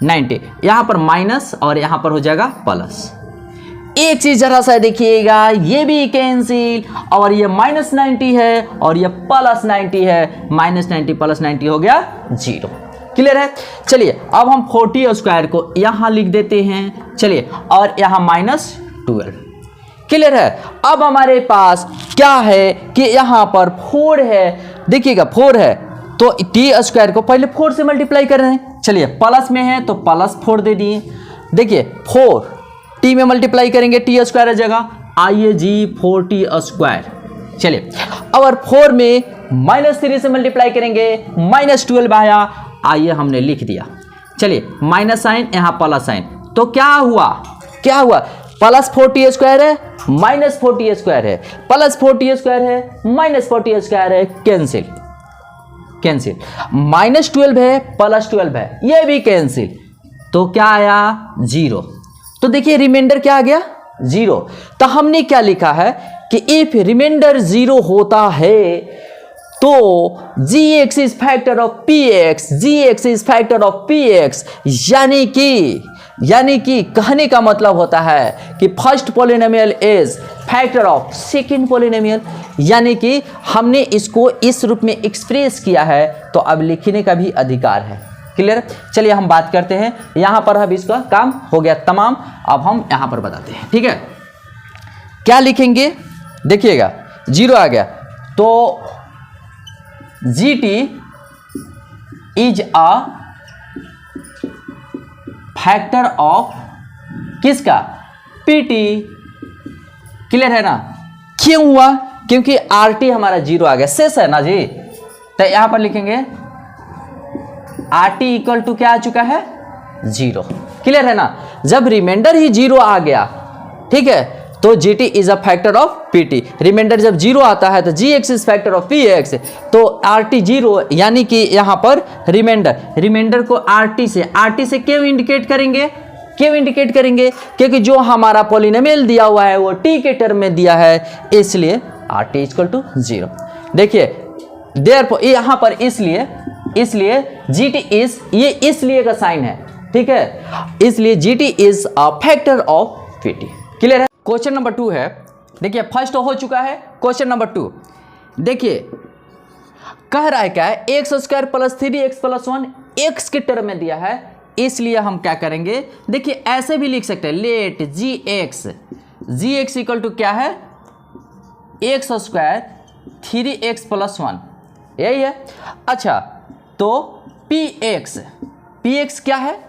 90, यहाँ पर माइनस और यहाँ पर हो जाएगा प्लस। एक चीज जरा सा देखिएगा, ये भी कैंसिल और ये माइनस 90 है और ये प्लस 90 है, माइनस 90 प्लस 90 हो गया 0। क्लियर है? चलिए अब हम 40 स्क्वायर को यहाँ लिख देते हैं। चलिए और यहाँ माइनस 12। क्लियर है? अब हमारे पास क्या है कि यहाँ पर 4 है, देखिएगा 4 है तो टी स्क्वायर को पहले 4 से मल्टीप्लाई कर रहे हैं। चलिए प्लस में है तो प्लस 4 दे दिए। देखिए 4 टी में मल्टीप्लाई करेंगे टी स्क्वायर जगह, आइए जी 4t स्क्वायर। चलिए और 4 में माइनस 3 से मल्टीप्लाई करेंगे, माइनस 12 आया, आइए हमने लिख दिया। चलिए माइनस साइन यहाँ प्लस साइन, तो क्या हुआ प्लस 4t स्क्वायर है माइनस 4t स्क्वायर है, प्लस 4t स्क्वायर है माइनस 4t स्क्वायर है, कैंसिल। माइनस 12 है प्लस 12 है, ये भी कैंसिल, तो क्या आया 0। तो देखिए रिमाइंडर क्या आ गया 0। तो हमने क्या लिखा है कि इफ रिमाइंडर 0 होता है तो gx is factor of px, gx is factor of px, यानी कि कहने का मतलब होता है कि first polynomial is factor of second polynomial, यानी कि हमने इसको इस रूप में एक्सप्रेस किया है तो अब लिखने का भी अधिकार है। क्लियर? चलिए हम बात करते हैं, यहां पर अब इसका काम हो गया तमाम, अब हम यहां पर बताते हैं। ठीक है, क्या लिखेंगे, देखिएगा 0 आ गया तो GT is a factor of किसका, PT। क्लियर है ना, क्यों हुआ, क्योंकि RT हमारा 0 आ गया, शेष है ना जी, तो यहां पर लिखेंगे RT इक्वल टू क्या आ चुका है, 0। क्लियर है ना, जब रिमाइंडर ही 0 आ गया, ठीक है, तो GT is a factor of PT। Remainder जब 0 आता है तो GX is factor of PX, तो RT 0, यानी कि यहां पर रिमाइंडर को RT से क्यों इंडिकेट करेंगे, क्योंकि जो हमारा पॉलिनोमियल दिया हुआ है वो T के टर्म में दिया है, इसलिए RT इक्वल टू 0। देखिए देयरफॉर यहां पर इसलिए GT इज, ये इसलिए का साइन है, ठीक है, इसलिए GT is a factor of PT। Clear है। क्वेश्चन नंबर 2 है, देखिए फर्स्ट हो चुका है, क्वेश्चन नंबर 2 देखिए कह रहा है क्या है, x² + 3x + 1 x के टर्म में दिया है, इसलिए हम क्या करेंगे, देखिए ऐसे भी लिख सकते हैं, लेट gx इक्वल टू क्या है, x² 3x + 1, यही है। अच्छा तो px क्या है,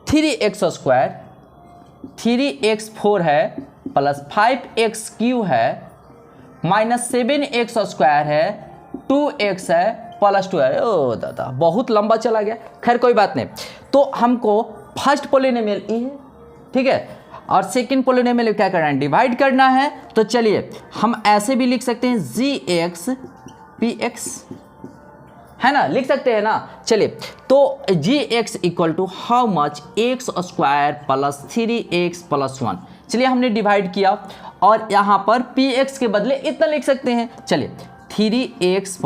3x², 3x4 है प्लस 5x³ है माइनस 7x² है, 2x है प्लस 2 है। ओ दादा बहुत लंबा चला गया, खैर कोई बात नहीं। तो हमको फर्स्ट पॉलिनोमियल ई है, ठीक है, और सेकंड पॉलिनोमियल क्या करना है, डिवाइड करना है। तो चलिए हम ऐसे भी लिख सकते हैं gx px, है ना, लिख सकते हैं ना। चलिए तो gx equal to how much, x² plus 3x + 1। चलिए हमने डिवाइड किया और यहाँ पर px के बदले इतना लिख सकते हैं। चलिए 3x⁴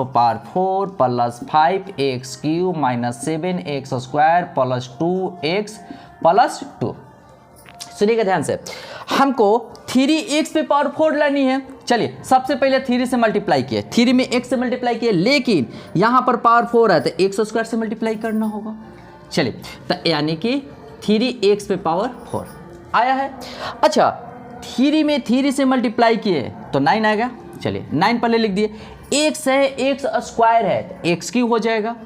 plus 5x³ minus 7x² plus 2x plus 2। सुनिएगा ध्यान से, हमको 3x⁴ लेनी है। चलिए सबसे पहले 3 से मल्टीप्लाई किए, 3 में x से मल्टीप्लाई किए, लेकिन यहाँ पर पावर 4 है तो x² से मल्टीप्लाई करना होगा। चलिए तो यानी कि 3x⁴ आया है। अच्छा 3 में 3 से मल्टीप्लाई किए तो 9 आएगा। चलिए 9 पहले लिख दिए, x है x² है x³ हो जाएगा,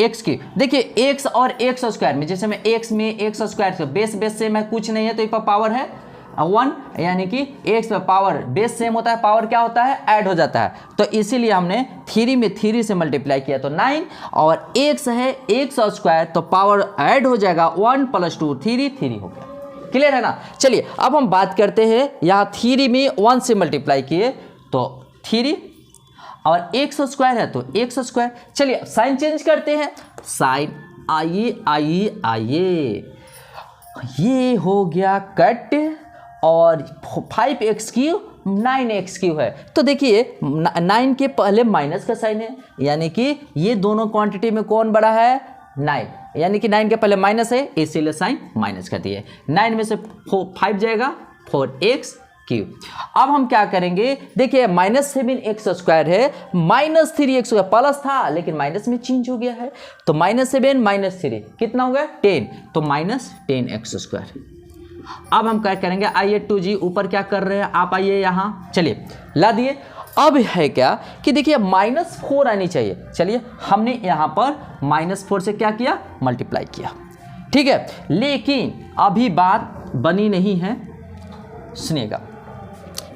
x³ देखिए x और x² में, जैसे मैं x में x² बेस से मैं कुछ नहीं है तो इसका पावर है 1, यानी कि x पे पावर बेस सेम होता है, पावर क्या होता है, ऐड हो जाता है। तो इसीलिए हमने 3 में 3 से मल्टीप्लाई किया तो 9, और x है x² तो पावर ऐड हो जाएगा 1 + 2 3 हो गया। क्लियर है ना। चलिए अब हम बात करते हैं, यहाँ 3 में 1 से मल्टीप्लाई किए तो 3 और x² है तो x²। चलिए साइन चेंज करते हैं, साइन आइए ये हो गया कट, और 5x³ 9x³ है। तो देखिए 9 के पहले माइनस का साइन है, यानी कि ये दोनों क्वांटिटी में कौन बड़ा है, 9, यानी कि 9 के पहले माइनस है, इसीलिए साइन माइनस कर दिए। 9 में से 5 जाएगा 4x³। अब हम क्या करेंगे, देखिए -7x² है, -3x² प्लस था लेकिन माइनस में चेंज हो गया है, तो -7 - 3 कितना हो गया 10, तो -10x²। अब हम क्या करेंगे, आइए 2g ऊपर क्या कर रहे हैं आप, आइए यहाँ, चलिए ला दिए। अब है क्या कि देखिए -4 आनी चाहिए। चलिए हमने यहाँ पर -4 से क्या किया, मल्टीप्लाई किया, ठीक है, लेकिन अभी बात बनी नहीं है, सुनिएगा।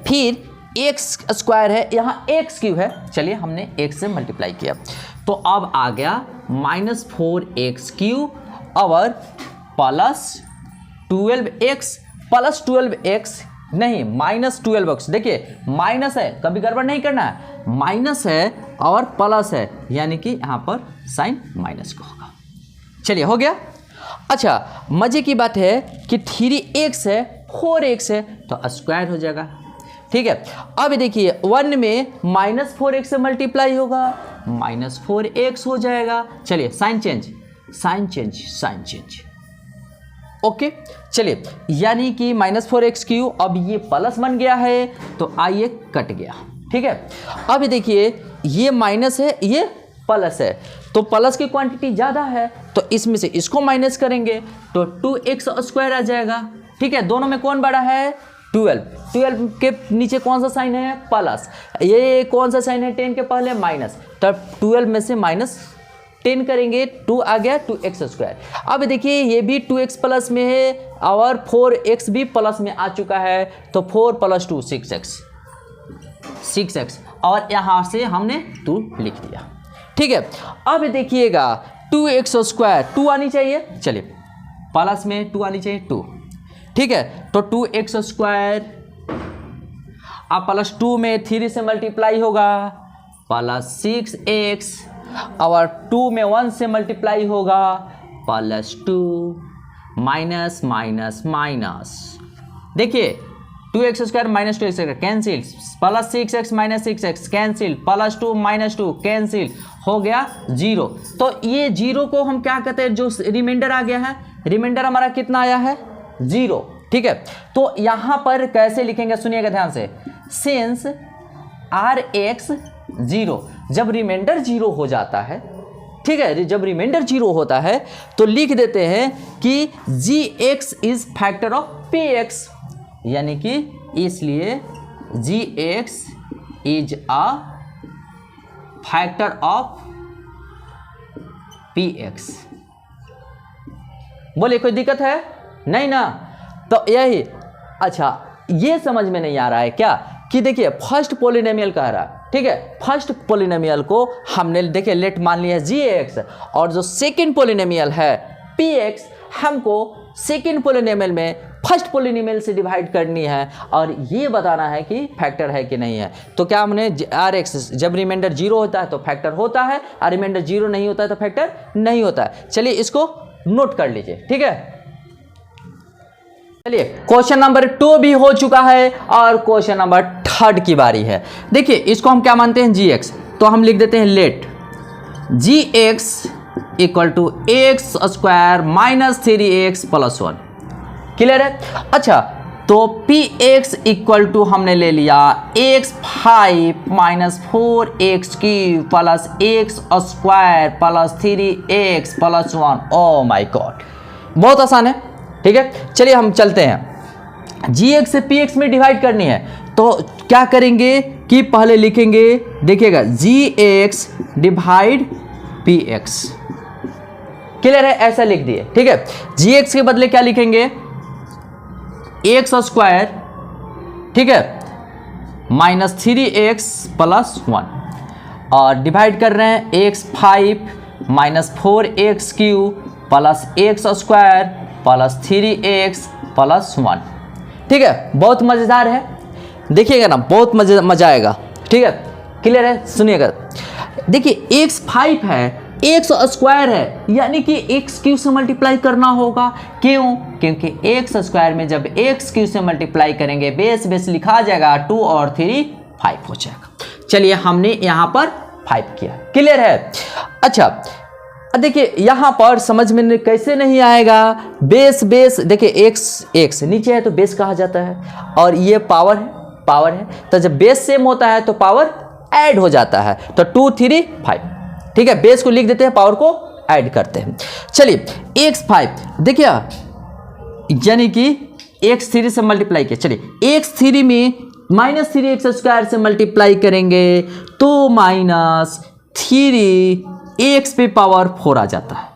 फिर x² है, यहाँ x³ है, चलिए हमने x से मल्टीप्लाई किया तो अब आ गया -4x³ और प्लस 12x नहीं -12x। देखिए माइनस है, कभी गड़बड़ नहीं करना है, माइनस है और प्लस है, यानी कि यहाँ पर साइन माइनस का होगा। चलिए हो गया। अच्छा मजे की बात है कि 3x है 4x है तो स्क्वायर हो जाएगा, ठीक है। अब देखिए 1 में -4x से मल्टीप्लाई होगा, -4x हो जाएगा। चलिए साइन चेंज ओके। चलिए यानी कि -4x³ अब ये प्लस बन गया है तो आइए कट गया, ठीक है। अब देखिए ये माइनस है ये प्लस है, तो प्लस की क्वांटिटी ज़्यादा है तो इसमें से इसको माइनस करेंगे तो 2x² आ जाएगा, ठीक है। दोनों में कौन बड़ा है, 2 12 के नीचे कौन सा साइन है, प्लस, ये कौन सा साइन है 10 के पहले, माइनस, तब 12 में से -10 करेंगे, 2 आ गया 2x²। अब देखिए ये भी 2x प्लस में है और 4x भी प्लस में आ चुका है, तो 4 + 2 6x, और यहाँ से हमने 2 लिख दिया। ठीक है, अब देखिएगा 2x², 2 आनी चाहिए, चलिए प्लस में 2 आनी चाहिए, 2। ठीक है, तो 2x², अब +2 में 3 से मल्टीप्लाई होगा, +6x, और 2 में 1 से मल्टीप्लाई होगा, +2, माइनस माइनस माइनस, देखिए 2x² - 2x² cancel, +6x - 6x cancel, +2 - 2 cancel, हो गया 0। तो ये 0 को हम क्या कहते हैं, जो रिमाइंडर आ गया है, रिमाइंडर हमारा कितना आया है, 0। ठीक है, तो यहाँ पर कैसे लिखेंगे, सुनिएगा ध्यान से, सिंस Rx 0, जब रिमाइंडर 0 हो जाता है, ठीक है, जब रिमाइंडर 0 होता है तो लिख देते हैं कि Gx is factor of Px, यानी कि इसलिए Gx is a factor of Px। बोले कोई दिक्कत है, नहीं ना, तो यही। अच्छा, ये समझ में नहीं आ रहा है क्या कि देखिए फर्स्ट पोलिनोमियल कह रहा है, ठीक है, फर्स्ट पोलिनोमियल को हमने देखिए लेट मान लिया है Gx, और जो सेकंड पोलिनोमियल है Px, हमको सेकंड पोलिनोमियल में फर्स्ट पोलिनोमियल से डिवाइड करनी है और ये बताना है कि फैक्टर है कि नहीं है। तो क्या हमने Rx, जब रिमाइंडर 0 होता है तो फैक्टर होता है, और रिमाइंडर 0 नहीं होता है तो फैक्टर नहीं होता है। चलिए इसको नोट कर लीजिए, ठीक है। चलिए क्वेश्चन नंबर 2 भी हो चुका है और क्वेश्चन नंबर 3 की बारी है। देखिए इसको हम क्या मानते हैं, Gx, तो हम लिख देते हैं late Gx = x² - 3x + 1। Clear है। अच्छा, तो Px = हमने ले लिया x5 - 4x³ + x² + 3x + 1। Oh my God, बहुत आसान है। ठीक है, चलिए हम चलते हैं। Gx से Px में डिवाइड करनी है, तो क्या करेंगे कि पहले लिखेंगे, देखिएगा Gx / Px। क्लियर है, ऐसा लिख दिए। ठीक है, Gx के बदले क्या लिखेंगे, x², ठीक है, -3x + 1, और डिवाइड कर रहे हैं x5 - 4x³ + x² + 3x + 1। ठीक है, बहुत मज़ेदार है, देखिएगा ना, बहुत मज़ा आएगा। ठीक है, क्लियर है, सुनिएगा। देखिए x5 है, x² है, यानी कि x³ से मल्टीप्लाई करना होगा। क्यों? क्योंकि x² में जब x³ से मल्टीप्लाई करेंगे, बेस लिखा जाएगा, 2 और 3 5 हो जाएगा। चलिए हमने यहाँ पर 5 किया। क्लियर है। अच्छा, देखिए यहाँ पर समझ में कैसे नहीं आएगा, बेस देखिए x नीचे है तो बेस कहा जाता है, और ये पावर है, तो जब बेस सेम होता है तो पावर ऐड हो जाता है, तो 2 3 5। ठीक है, बेस को लिख देते हैं, पावर को ऐड करते हैं। चलिए x5, देखिए यानी कि x3 से मल्टीप्लाई किया, चलिए x3 में -3x² से मल्टीप्लाई करेंगे तो -3x⁴ आ जाता है।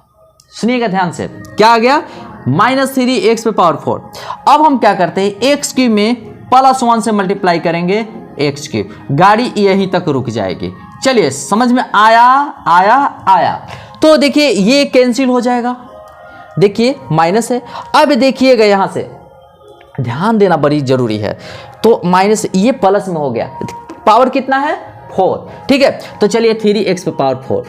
सुनिएगा ध्यान से, क्या आ गया, -3x⁴। अब हम क्या करते हैं, x³ में +1 से मल्टीप्लाई करेंगे, x³, गाड़ी यहीं तक रुक जाएगी। चलिए समझ में आया। तो देखिए ये कैंसिल हो जाएगा, देखिए माइनस है। अब देखिएगा यहाँ से ध्यान देना बड़ी जरूरी है, तो माइनस ये प्लस में हो गया, पावर कितना है, 4। ठीक है, तो चलिए 3x⁴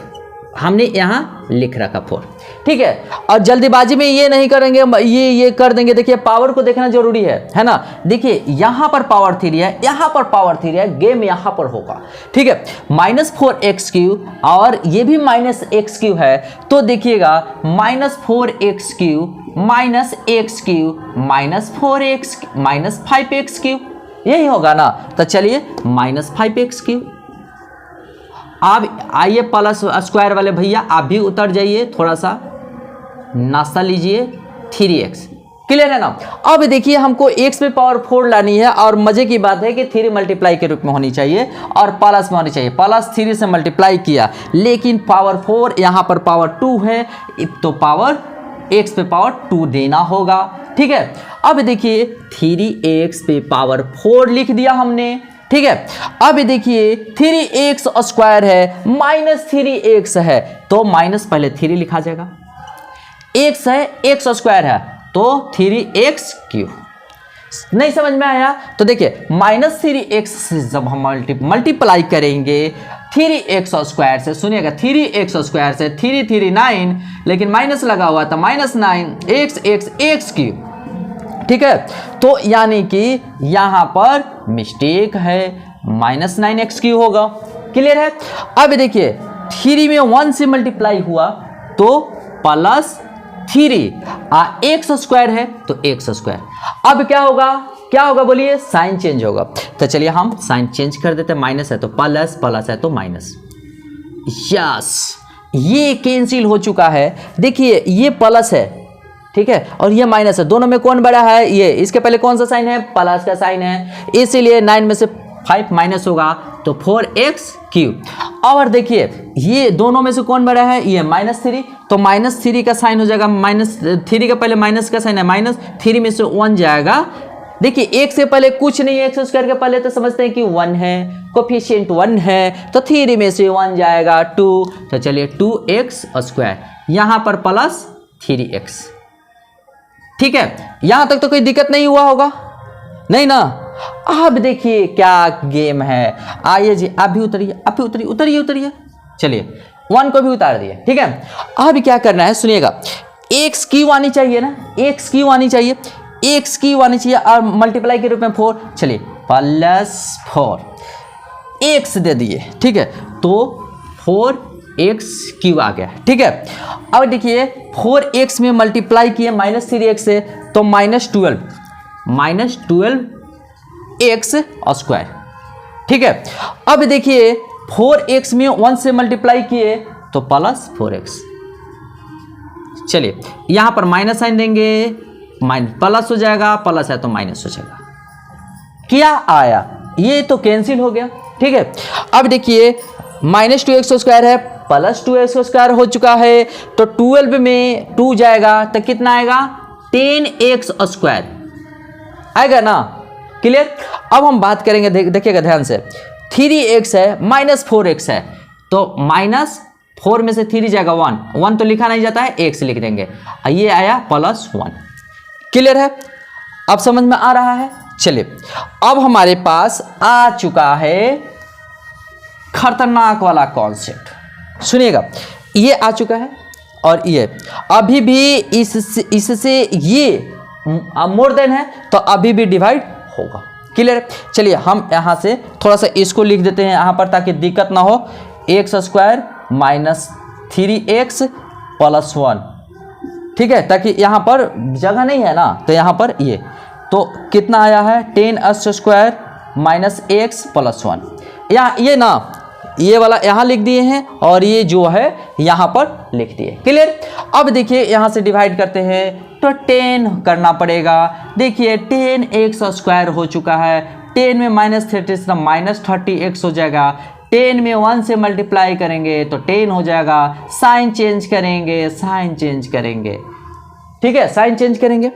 हमने यहाँ लिख रखा 4। ठीक है, और जल्दीबाजी में ये नहीं करेंगे, ये कर देंगे। देखिए पावर को देखना जरूरी है ना। देखिए यहाँ पर पावर 3 है, यहाँ पर पावर 3 है, गेम यहाँ पर होगा। ठीक है, -4x³ और ये भी -x³ है, तो देखिएगा -4x³ -x³ -4x -5x³, यही होगा ना। तो चलिए -5x³। आप आइए +² वाले भैया, आप भी उतर जाइए, थोड़ा सा नाश्ता लीजिए, 3x। क्लियर है ना। अब देखिए हमको x पे पावर 4 लानी है और मजे की बात है कि 3 मल्टीप्लाई के रूप में होनी चाहिए और प्लस में होनी चाहिए। प्लस 3 से मल्टीप्लाई किया लेकिन पावर 4 यहाँ पर पावर 2 है तो पावर x पे पावर 2 देना होगा। ठीक है, अब देखिए 3x पे पावर 4 लिख दिया हमने। ठीक है, अब देखिए 3x स्क्वायर है माइनस 3x है तो माइनस पहले 3 लिखा जाएगा, x है x स्क्वायर है तो 3x क्यूब। नहीं समझ में आया तो देखिए माइनस 3x से जब हम मल्टीप्लाई करेंगे 3x स्क्वायर से, सुनिएगा 3x स्क्वायर से 3 3 9 लेकिन माइनस लगा हुआ था माइनस 9 x क्यूब। ठीक है, तो यानी कि यहां पर मिस्टेक है माइनस 9x क्यूब होगा। क्लियर है। अब देखिए 3 में 1 से मल्टीप्लाई हुआ तो प्लस 3 x स्क्वायर है तो x स्क्वायर। अब क्या होगा बोलिए, साइन चेंज होगा। तो चलिए हम साइन चेंज कर देते हैं, माइनस है तो प्लस, प्लस है तो माइनस। यस, ये कैंसिल हो चुका है। देखिए ये प्लस है, ठीक है, और ये माइनस है, दोनों में कौन बड़ा है, ये। इसके पहले कौन सा साइन है, प्लस का साइन है, इसीलिए 9 में से 5 माइनस होगा तो 4x क्यूब। और देखिए ये दोनों में से कौन बड़ा है, ये -3 तो -3 का साइन हो जाएगा, -3 का पहले माइनस का साइन है, -3 में से 1 जाएगा। देखिए एक से पहले कुछ नहीं है, x स्क्वायर के पहले तो समझते हैं कि 1 है, कोफिशिएंट 1 है तो 3 में से 1 जाएगा 2, तो चलिए 2x स्क्वायर, यहां पर प्लस 3x। ठीक है, यहां तक तो कोई दिक्कत नहीं हुआ होगा, नहीं ना। अब देखिए क्या गेम है, आइए जी आप भी उतरिए, आप भी उतरिए। चलिए 1 को भी उतार दिए। ठीक है, अब क्या करना है सुनिएगा, x क्यू आनी चाहिए ना, x क्यू आनी चाहिए, x क्यू आनी चाहिए और मल्टीप्लाई के रूप में 4, चलिए +4 x दे दिए। ठीक है, तो 4x क्यू आ गया। ठीक है, अब देखिए 4x में मल्टीप्लाई किए -3x से तो -12 x स्क्वायर। ठीक है, अब देखिए 4x में 1 से मल्टीप्लाई किए तो +4x। चलिए यहां पर माइनस साइन देंगे, प्लस हो जाएगा, प्लस है तो माइनस हो जाएगा। क्या आया, ये तो कैंसिल हो गया। ठीक है, अब देखिए -2x स्क्वायर है +2x स्क्वायर हो चुका है तो 12 में 2 जाएगा तो कितना आएगा, 10x स्क्वायर आएगा ना। क्लियर। अब हम बात करेंगे, देखिएगा ध्यान से, 3x है -4x है तो -4 में से 3 जाएगा 1 तो लिखा नहीं जाता है, x लिख देंगे, ये आया +1। क्लियर है, अब समझ में आ रहा है। चलिए अब हमारे पास आ चुका है खतरनाक वाला कॉन्सेप्ट, सुनिएगा, ये आ चुका है और ये अभी भी इससे ये मोर देन है तो अभी भी डिवाइड होगा। क्लियर। चलिए हम यहां से थोड़ा सा इसको लिख देते हैं यहां पर ताकि दिक्कत ना हो, x स्क्वायर -3x +1। ठीक है, ताकि यहां पर जगह नहीं है ना तो यहां पर ये तो कितना आया है, 10x स्क्वायर -x +1। यहाँ ये ना, ये वाला यहाँ लिख दिए हैं और ये जो है यहाँ पर लिख दिए। क्लियर। अब देखिए यहाँ से डिवाइड करते हैं तो 10 करना पड़ेगा। देखिए 10x स्क्वायर हो चुका है, 10 में -30 -30x हो जाएगा, 10 में 1 से मल्टीप्लाई करेंगे तो 10 हो जाएगा, साइन चेंज करेंगे। ठीक है, साइन चेंज करेंगे,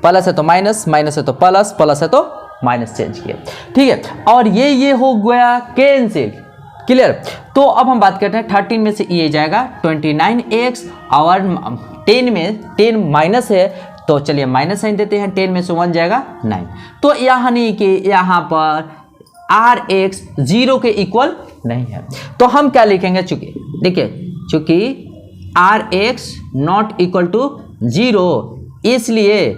प्लस है तो माइनस, माइनस है तो प्लस, प्लस है तो माइनस चेंज किया। ठीक है, और ये हो गया कैंसिल। क्लियर। तो अब हम बात करते हैं 13 में से ये जाएगा 29x और 10 में 10 माइनस है तो चलिए माइनस साइन देते हैं, 10 में से 1 जाएगा 9। तो यानी कि यहाँ पर rx 0 के इक्वल नहीं है तो हम क्या लिखेंगे, चूंकि देखिए चूंकि rx नॉट इक्वल टू 0 इसलिए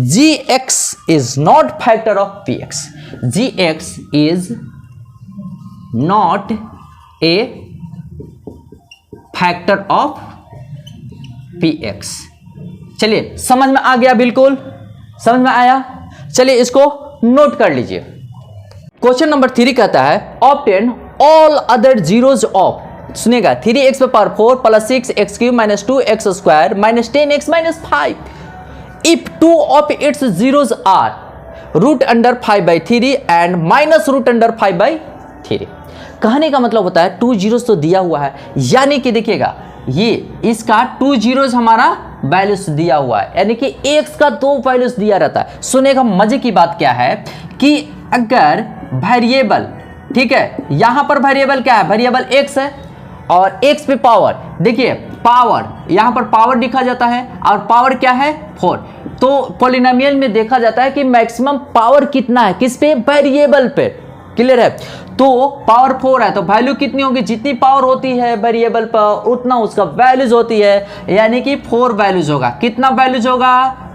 gx is not factor of px, gx is not a factor of px। चलिए समझ में आ गया, बिल्कुल समझ में आया। चलिए इसको नोट कर लीजिए। क्वेश्चन नंबर 3 कहता है obtain all other zeros of सुनिएगा 3x पे power 4 plus 6x cube minus 2x square minus 10x minus 5 if 2 of its zeros are root under 5/3 and minus root under 5/3। कहने का मतलब होता है 2 जीरोस तो दिया हुआ है, यानी कि देखिएगा ये इसका 2 जीरोस हमारा वैल्यूज दिया हुआ है, यानी कि x का 2 वैल्यूज दिया रहता है। सुनेगा मजे की बात क्या है कि अगर वेरिएबल, ठीक है, यहां पर वेरिएबल क्या है, वेरिएबल x है और x पे पावर, देखिए पावर यहां पर पावर लिखा जाता है और पावर क्या है 4। तो पॉलिनोमियल में देखा जाता है कि मैक्सिमम पावर कितना है, किस पे, वेरिएबल पे। क्लियर है? तो पावर 4 है तो वैल्यू कितनी होगी, जितनी पावर होती है वेरिएबल पर उतना उसका वैल्यूज होती है, यानी कि 4 वैल्यूज होगा। कितना वैल्यूज होगा,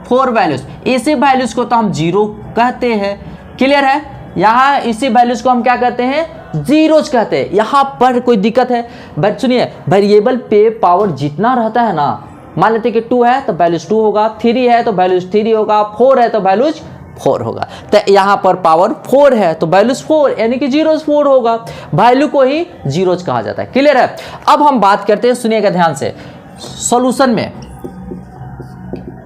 4 वैल्यूज। इसी वैल्यूज को तो हम जीरो कहते हैं। क्लियर है? यहाँ इसी वैल्यूज को हम क्या कहते हैं, जीरोज कहते हैं। यहाँ पर कोई दिक्कत है? बट सुनिए, वेरिएबल पे पावर जितना रहता है ना, मान लेते कि 2 है तो वैल्यूज 2 होगा, 3 है तो वैल्यूज 3 होगा, 4 है तो वैल्यूज 4 होगा। तो यहाँ पर पावर 4 है तो वैल्यूज 4, यानी कि जीरोज 4 होगा। वैल्यू को ही जीरोज कहा जाता है। क्लियर है? अब हम बात करते हैं, सुनिएगा ध्यान से, सॉल्यूशन में।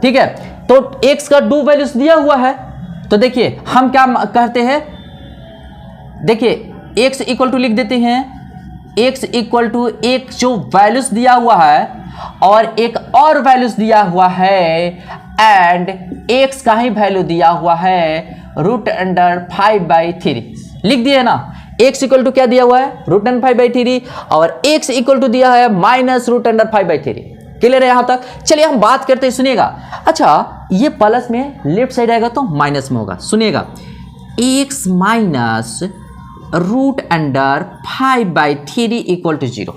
ठीक है, तो x का 2 वैल्यूज दिया हुआ है, तो देखिए हम क्या करते हैं, देखिए x इक्वल टू लिख देते हैं, x इक्वल टू एक जो वैल्यूज दिया हुआ है और एक और वैल्यूज दिया हुआ है एंड x का ही वैल्यू दिया हुआ है रूट अंडर 5/3 लिख दिए ना। x इक्वल टू क्या दिया हुआ है, रूट अंडर 5/3 और x इक्वल टू दिया है माइनस रूट अंडर 5/3। क्लियर है यहां तक? चलिए हम बात करते हैं, सुनिएगा। अच्छा, ये प्लस में लेफ्ट साइड आएगा तो माइनस में होगा। सुनिएगा, x minus root under 5/3 equal to 0।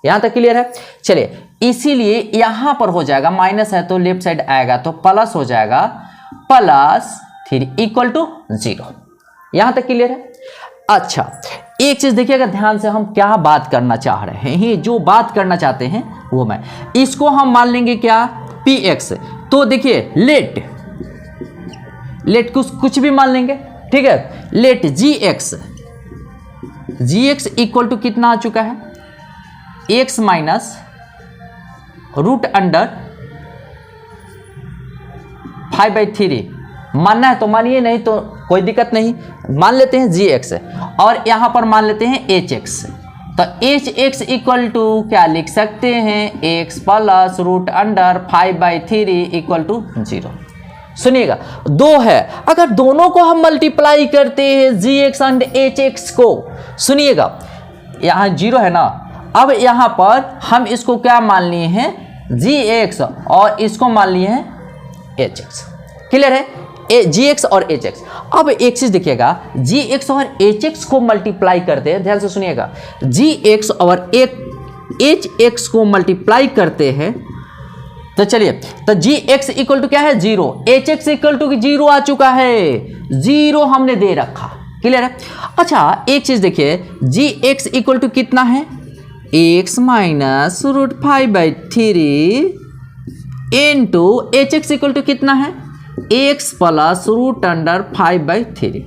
यहां तक क्लियर है? चलिए, इसीलिए यहां पर हो जाएगा, माइनस है तो लेफ्ट साइड आएगा तो प्लस हो जाएगा, +3 इक्वल टू 0। यहां तक क्लियर है? अच्छा, एक चीज देखिएगा ध्यान से, हम क्या बात करना चाह रहे हैं, जो बात करना चाहते हैं वो मैं, इसको हम मान लेंगे क्या, px। तो देखिए लेट कुछ भी मान लेंगे, ठीक है। लेट gx इक्वल टू कितना आ चुका है, x माइनस रूट अंडर 5/3। मानना है तो मानिए, नहीं तो कोई दिक्कत नहीं। मान लेते हैं gx और यहां पर मान लेते हैं hx। तो hx इक्वल टू क्या लिख सकते हैं, x plus root under 5/3 equal to 0। सुनिएगा, 2 है, अगर दोनों को हम मल्टीप्लाई करते हैं gx एंड hx को, सुनिएगा यहां 0 है ना, अब यहां पर हम इसको क्या मान लिए हैं, gx और इसको मान लिए हैं hx। क्लियर है? gx और hx। अब एक चीज देखिएगा, gx और hx को मल्टीप्लाई करते हैं, ध्यान से सुनिएगा, gx और hx को मल्टीप्लाई करते हैं तो चलिए, तो gx इक्वल टू क्या है, 0, hx इक्वल टू 0 आ चुका है, 0 हमने दे रखा। क्लियर है? अच्छा, एक चीज देखिए, gx इक्वल टू कितना है, x minus root 5/3 into hx equal to कितना है, x plus root under 5/3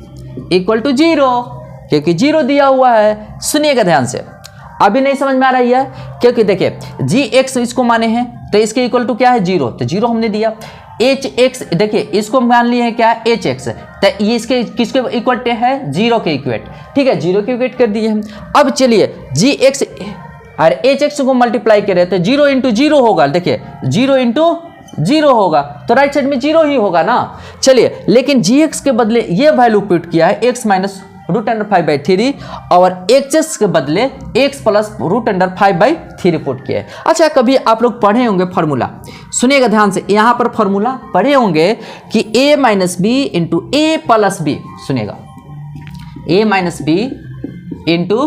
equal to 0, क्योंकि 0 दिया हुआ है। सुनिएगा ध्यान से, अभी नहीं समझ में आ रही है, क्योंकि देखिए gx इसको माने हैं तो इसके इक्वल टू क्या है, 0, तो 0 हमने दिया। hx देखिए इसको मान लिए हैं क्या, hx, तो ये इसके किसके इक्वल है, 0 के इक्वेट। ठीक है, 0 के इक्वेट कर दिए हम। अब चलिए gx और hx को मल्टीप्लाई करें तो 0 इंटू 0 होगा, देखिए 0 इंटू 0 होगा तो राइट साइड में 0 ही होगा ना। चलिए, लेकिन gx के बदले ये वैल्यू पुट किया है, x माइनस रूट अंडर 5/3 और hx के बदले x plus root under 5/3 put किया है। अच्छा, कभी आप लोग पढ़े होंगे फॉर्मूला, सुनिएगा ध्यान से, यहाँ पर फॉर्मूला पढ़े होंगे कि a minus B into A plus B. सुनिएगा, a minus B into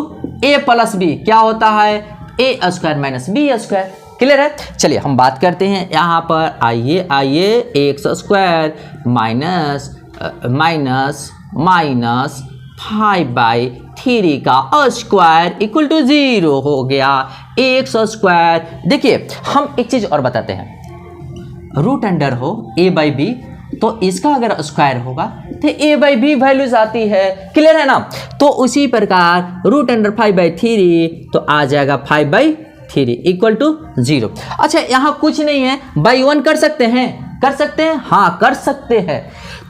A plus B क्या होता है, a square minus B square. Clear है? चलिए हम बात करते हैं यहाँ पर, आइए एक्स स्क्वायर माइनस 5/3 का स्क्वायर इक्वल टू 0 हो गया, एक्स स्क्वायर। देखिए हम एक चीज और बताते हैं, रूट अंडर हो a/b तो इसका अगर स्क्वायर होगा तो a/b वैल्यूज आती है। क्लियर है ना? तो उसी प्रकार √5/3 तो आ जाएगा 5/3 इक्वल टू 0। अच्छा, यहाँ कुछ नहीं है, बाई 1 कर सकते हैं? कर सकते हैं, हाँ कर सकते हैं।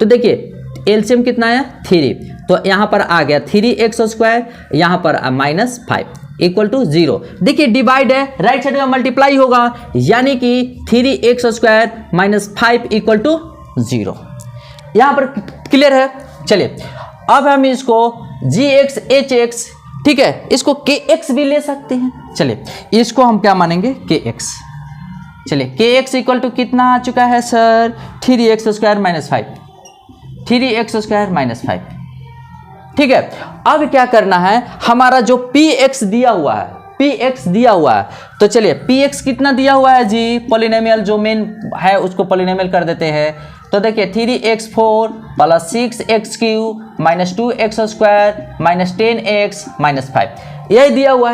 तो देखिए एलसीएम कितना आया 3, तो यहाँ पर आ गया 3x², यहाँ पर -5 इक्वल टू 0। देखिए डिवाइड है, राइट साइड में मल्टीप्लाई होगा, यानी कि 3x² -5 इक्वल टू 0। यहाँ पर क्लियर है? चलिए अब हम इसको gx hx, ठीक है, इसको kx भी ले सकते हैं। चलिए इसको हम क्या मानेंगे kx। चलिए kx इक्वल टू कितना आ चुका है सर? 3x² -5, 3x² -5। ठीक है, अब क्या करना है, हमारा जो px दिया हुआ है, px दिया हुआ है, तो चलिए px कितना दिया हुआ है जी? पॉलिनोमियल जो मेन है उसको पॉलिनोमियल कर देते हैं। तो देखिए 3x4 + 6x³ -2x² -10x -5 यही दिया हुआ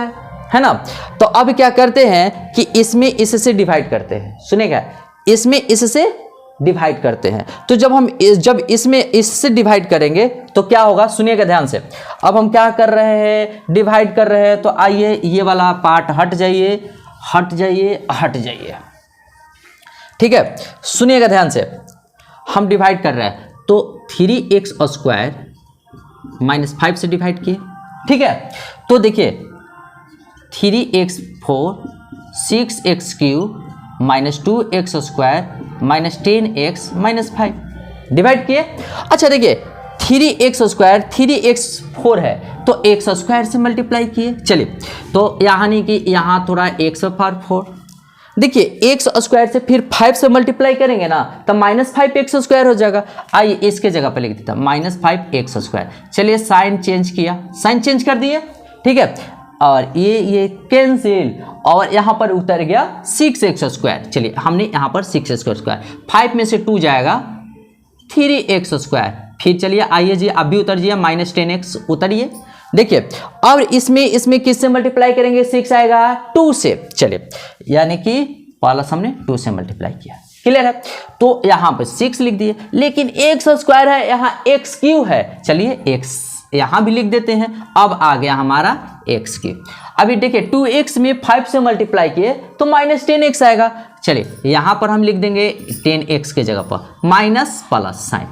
है ना? तो अब क्या करते हैं कि इसमें इससे डिवाइड करते हैं। सुनेगा, इसमें इससे डिवाइड करते हैं। तो जब इसमें इससे डिवाइड करेंगे तो क्या होगा, सुनिएगा ध्यान से। अब हम क्या कर रहे हैं, डिवाइड कर रहे हैं, तो आइए ये वाला पार्ट हट जाइए, हट जाइए, हट जाइए। ठीक है, सुनिएगा ध्यान से, हम डिवाइड कर रहे हैं तो 3x² -5 से डिवाइड किए। ठीक है, तो देखिए 3x4 6x³ -2x² -10x -5 divide किए। अच्छा देखिए 3x² 3x4 है तो x² से मल्टीप्लाई किए। चलिए तो यानी कि यहाँ थोड़ा x पर 4, देखिए x² से फिर 5 से मल्टीप्लाई करेंगे ना तो -5x² हो जाएगा। आइए इसके जगह पे लिख देता -5x²। चलिए साइन चेंज किया, साइन चेंज कर दिए। ठीक है, और ये कैंसिल, और यहाँ पर उतर गया 6x²। चलिए हमने यहाँ पर 6x², 5 में से 2 जाएगा 3x²। फिर चलिए आइए जी अब भी उतर जाइए, -10x उतरिए। देखिए अब इसमें किससे मल्टीप्लाई करेंगे, 6 आएगा 2 से। चलिए यानी कि प्लस हमने 2 से मल्टीप्लाई किया। क्लियर है? तो यहाँ पर 6 लिख दिए, लेकिन x² है, यहाँ x³ है। चलिए x यहाँ भी लिख देते हैं। अब आ गया हमारा x³। अभी देखिए 2x में 5 से मल्टीप्लाई किए तो -10x आएगा। चलिए यहाँ पर हम लिख देंगे 10x के जगह पर माइनस प्लस साइन।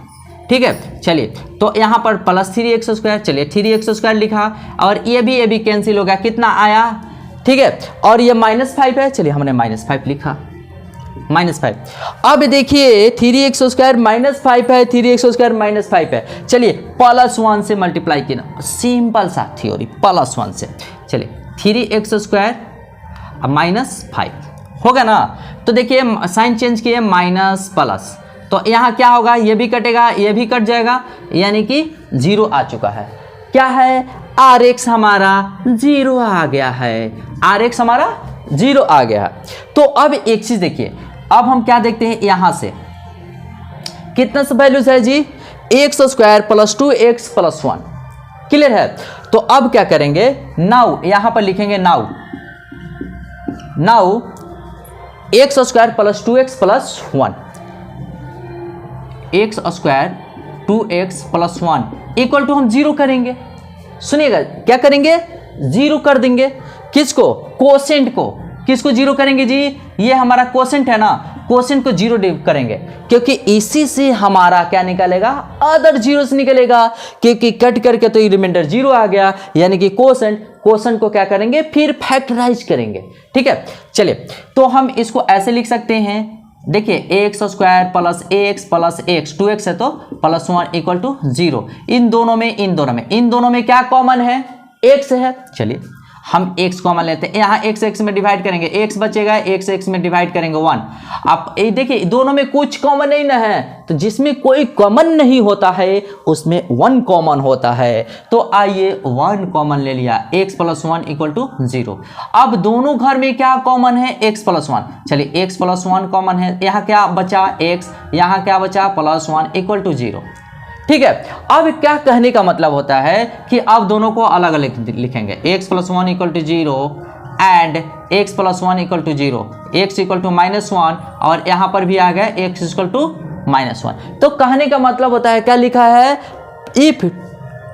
ठीक है, चलिए तो यहाँ पर +3x²। चलिए 3x² लिखा, और ये भी कैंसिल हो गया, कितना आया? ठीक है, और ये -5 है। चलिए हमने -5 लिखा, -5। अब देखिए 3x² -5 है, 3x² -5 है। चलिए +1 से मल्टीप्लाई किया, सिंपल सा थ्योरी, +1 से। चलिए 3x² -5 होगा ना? तो देखिए साइन चेंज किए, माइनस प्लस, तो यहाँ क्या होगा, ये भी कटेगा, ये भी कट जाएगा, यानी कि 0 आ चुका है। क्या है, Rx हमारा 0 आ गया है, Rx हमारा 0 आ गया है। तो अब एक चीज देखिए, अब हम क्या देखते हैं, यहां से कितना सा वैल्यूज है जी, x² + 2x + 1। क्लियर है? तो अब क्या करेंगे, नाउ यहां पर लिखेंगे now x² + 2x + 1, x² 2x + 1 equal to हम 0 करेंगे। सुनिएगा, क्या करेंगे, 0 कर देंगे। किसको, कोसेंट को। किसको 0 करेंगे जी, ये हमारा कोसेंट है ना, कोसेंट को 0 करेंगे, क्योंकि इसी से हमारा क्या निकलेगा, अदर जीरोस निकलेगा, क्योंकि कट करके तो रिमाइंडर 0 आ गया, यानी कि कोसेंट को क्या करेंगे, फिर फैक्टराइज करेंगे। ठीक है, चलिए तो हम इसको ऐसे लिख सकते हैं। देखिए x² + ax + x, 2x है तो +1 इक्वल टू 0। इन दोनों में क्या कॉमन है, x है। चलिए हम x कॉमन लेते हैं, यहाँ x में डिवाइड करेंगे, x बचेगा, x में डिवाइड करेंगे 1। आप देखिए दोनों में कुछ कॉमन नहीं ना है, तो जिसमें कोई कॉमन नहीं होता है उसमें 1 कॉमन होता है। तो आइए 1 कॉमन ले लिया, x + 1 इक्वल टू 0। अब दोनों घर में क्या कॉमन है, x + 1। चलिए x + 1 कॉमन है, यहाँ क्या बचा x, यहाँ क्या बचा +1 इक्वल टू 0। ठीक है, अब क्या कहने का मतलब होता है कि अब दोनों को अलग अलग लिखेंगे, x + 1 equal to 0 and x + 1 equal to 0, x equal to -1, और यहाँ पर भी आ गया x इक्वल टू -1। तो कहने का मतलब होता है, क्या लिखा है, if